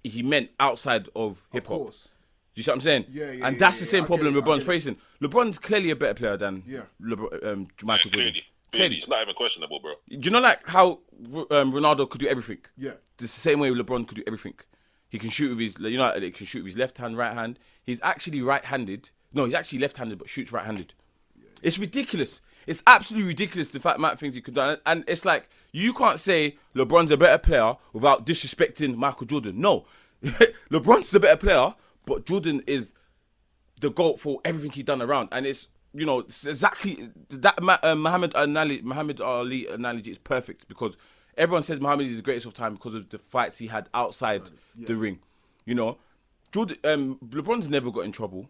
he meant outside of hip hop. Of course. Do you see what I'm saying? Yeah, and that's the yeah. same I problem get it, LeBron's facing. LeBron's clearly a better player than Michael Jordan. Clearly, it's not even questionable, bro. Do you know like how Ronaldo could do everything? Yeah. It's the same way LeBron could do everything. He can shoot with his, he can shoot with his left hand, right hand. He's actually right-handed. No, he's actually left-handed, but shoots right-handed. It's ridiculous. It's absolutely ridiculous the fact Matt thinks he could do it. And it's like, you can't say LeBron's a better player without disrespecting Michael Jordan. No. LeBron's the better player, but Jordan is the GOAT for everything he done around. And it's, it's exactly that Muhammad Ali analogy is perfect because everyone says Muhammad is the greatest of time because of the fights he had outside the ring. Jordan, LeBron's never got in trouble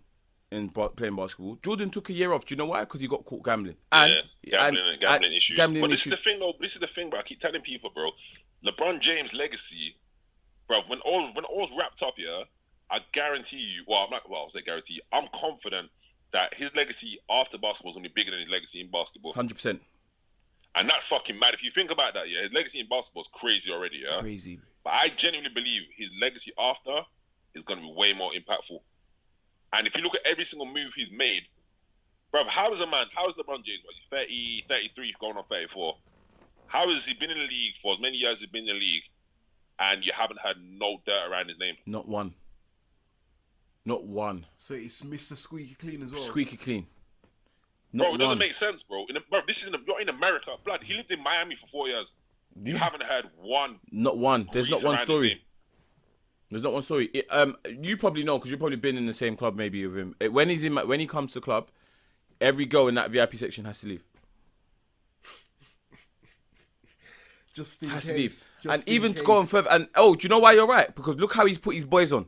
in playing basketball. Jordan took a year off. Do you know why? Because he got caught gambling. Gambling issues. Gambling but issues. This is the thing, though. This is the thing, bro. I keep telling people, bro. LeBron James' legacy, bro. When all's wrapped up here, I guarantee you. I'll say guarantee you. I'm confident that his legacy after basketball is going to be bigger than his legacy in basketball. 100%. And that's fucking mad. If you think about that, his legacy in basketball is crazy already, Crazy. But I genuinely believe his legacy after is going to be way more impactful. And if you look at every single move he's made, bro, how is LeBron James? He's 30, 33, going on 34. How has he been in the league for as many years as he's been in the league, and you haven't had no dirt around his name? Not one. So it's Mr. Squeaky Clean as well. Squeaky clean. Bro, it doesn't one. make sense, bro. Bro, you're in America. Blood, he lived in Miami for 4 years. You haven't heard one. Not one. There's not one around his story. name. There's not one story. You probably know because you've probably been in the same club maybe with him. When he comes to the club, every girl in that VIP section has to leave. Just in Has case. to leave. Just And in even case. to go on further. And do you know why you're right? Because look how he's put his boys on.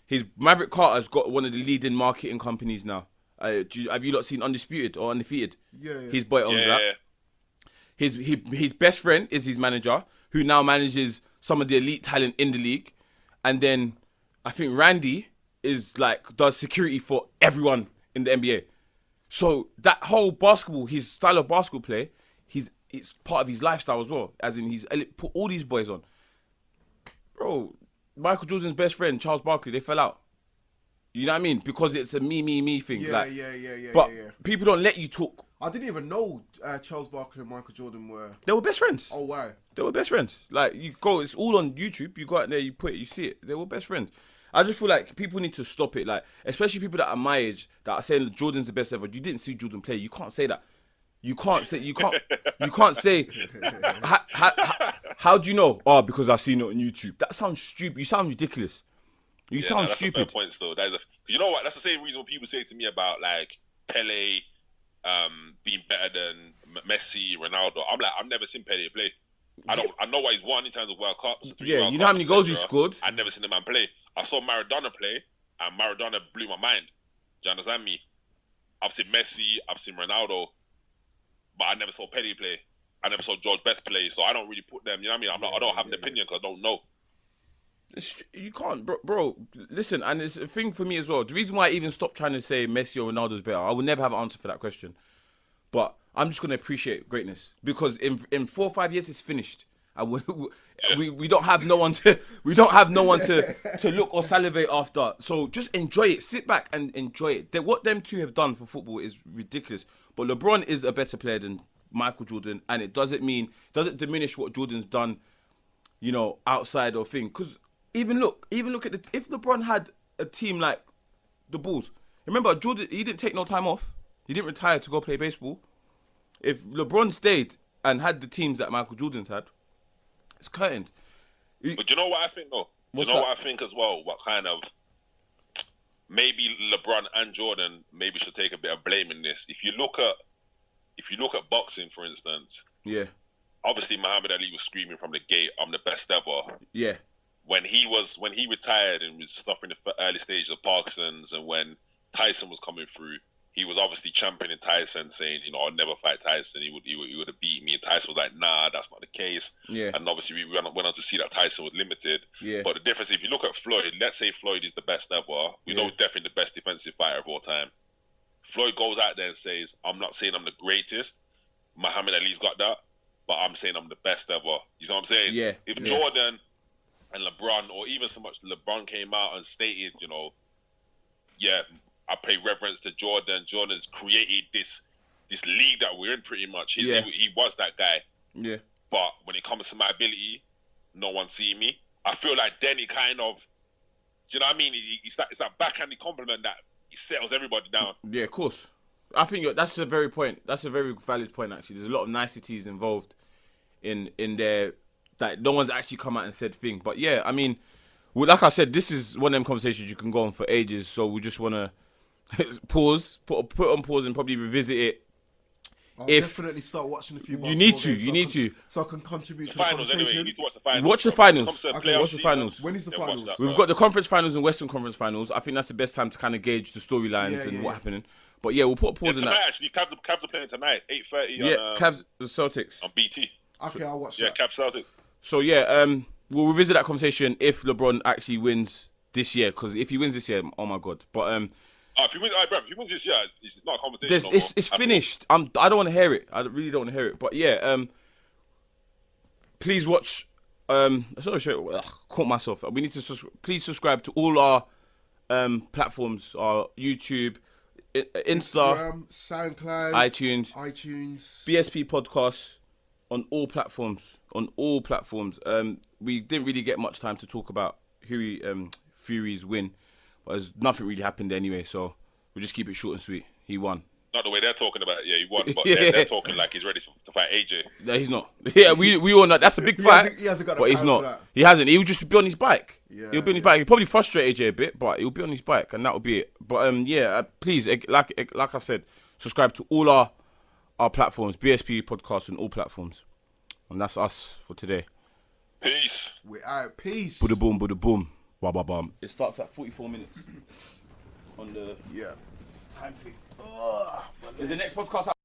His Maverick Carter's got one of the leading marketing companies now. Have you lot seen Undisputed or Undefeated? Yeah. His boy owns that. Yeah. His best friend is his manager, who now manages some of the elite talent in the league. And then I think Randy does security for everyone in the NBA. So that whole his style of basketball play, it's part of his lifestyle as well. As in he's put all these boys on. Bro, Michael Jordan's best friend, Charles Barkley, they fell out. You know what I mean? Because it's a me thing. Yeah. But people don't let you talk. I didn't even know Charles Barkley and Michael Jordan were. They were best friends. Oh wow. They were best friends. Like, you go, it's all on YouTube. You go out there, you put it, you see it. They were best friends. I just feel like people need to stop it. Like, especially people that are my age that are saying Jordan's the best ever. You didn't see Jordan play. You can't say that. You can't say. How do you know? Oh, because I've seen it on YouTube. That sounds stupid. You sound ridiculous. You sound that's stupid. A fair point still. You know what? That's the same reason when people say to me about like Pele being better than Messi, Ronaldo. I'm like, I've never seen Pele play. I know what he's won in terms of World Cups. Yeah, you know how many goals he scored? I've never seen the man play. I saw Maradona play, and Maradona blew my mind. Do you understand me? I've seen Messi, I've seen Ronaldo, but I never saw Pele play. I never saw George Best play, so I don't really put them. You know what I mean? I don't have an opinion because I don't know. You can't, bro. Listen, and it's a thing for me as well. The reason why I even stopped trying to say Messi or Ronaldo's better, I will never have an answer for that question. But I'm just gonna appreciate greatness because in 4 or 5 years it's finished. We don't have no one to look or salivate after. So just enjoy it. Sit back and enjoy it. What them two have done for football is ridiculous. But LeBron is a better player than Michael Jordan, and it doesn't diminish what Jordan's done, you know, outside of thing. Because even look at if LeBron had a team like the Bulls. Remember, Jordan, he didn't take no time off. He didn't retire to go play baseball. If LeBron stayed and had the teams that Michael Jordan's had, it's curtained. But you know what I think though? What I think as well? What kind of maybe LeBron and Jordan maybe should take a bit of blame in this. If you look at boxing, for instance, yeah, obviously Muhammad Ali was screaming from the gate, "I'm the best ever." Yeah. When he retired and was suffering the early stages of Parkinson's, and when Tyson was coming through, he was obviously championing Tyson, saying, you know, I'll never fight Tyson. He would have beat me. And Tyson was like, nah, that's not the case. Yeah. And obviously we went on to see that Tyson was limited. Yeah. But the difference, if you look at Floyd, let's say Floyd is the best ever. We know he's definitely the best defensive fighter of all time. Floyd goes out there and says, I'm not saying I'm the greatest. Muhammad Ali's got that. But I'm saying I'm the best ever. You know what I'm saying? Yeah. If Jordan and LeBron, or even so much LeBron came out and stated, you know, yeah, I pay reverence to Jordan. Jordan's created this league that we're in pretty much. He was that guy. Yeah. But when it comes to my ability, no one see me. I feel like then he kind of, do you know what I mean? It's that backhanded compliment that he settles everybody down. Yeah, of course. I think that's a very valid point, actually. There's a lot of niceties involved in there that no one's actually come out and said thing. But yeah, I mean, like I said, this is one of them conversations you can go on for ages. So we just want to pause, put on pause and probably revisit it. I'll definitely start watching a few you need to, so I can contribute to the the finals conversation. Anyway. You need to watch the finals. Watch the finals. Watch the finals. When is the finals? We've got the conference finals and Western Conference finals. I think that's the best time to kind of gauge the storylines and what's happening. But yeah, we'll put a pause on that. Actually, Cavs are playing tonight, 8:30. Yeah, Cavs, the Celtics. On BT. Okay, I'll watch that. Yeah, Cavs Celtics. So yeah, we'll revisit that conversation if LeBron actually wins this year. Because if he wins this year, oh my god. But if he wins this year, it's not a competition. It's finished. I don't want to hear it. I really don't want to hear it. But yeah, please watch. Caught myself. We need to please subscribe to all our platforms: our YouTube, Insta, SoundCloud, iTunes, BSP Podcasts on all platforms. We didn't really get much time to talk about Fury's win, but there's nothing really happened anyway. So we'll just keep it short and sweet. He won. Not the way they're talking about it. Yeah, he won, but Yeah. they're talking like he's ready to fight AJ. No, he's not. Yeah, we all know that's a big fight. He hasn't got the but he's power not. for that. He hasn't. He'll just be on his bike. Yeah, He'll be on his bike. He'll probably frustrate AJ a bit, but he'll be on his bike, and that'll be it. But please, like I said, subscribe to all our platforms, BSP podcast on all platforms, and that's us for today. Peace. We're out. Peace. Buddha boom, ba ba bum. It starts at 44 minutes on the Yeah. time thing. Is the next podcast out?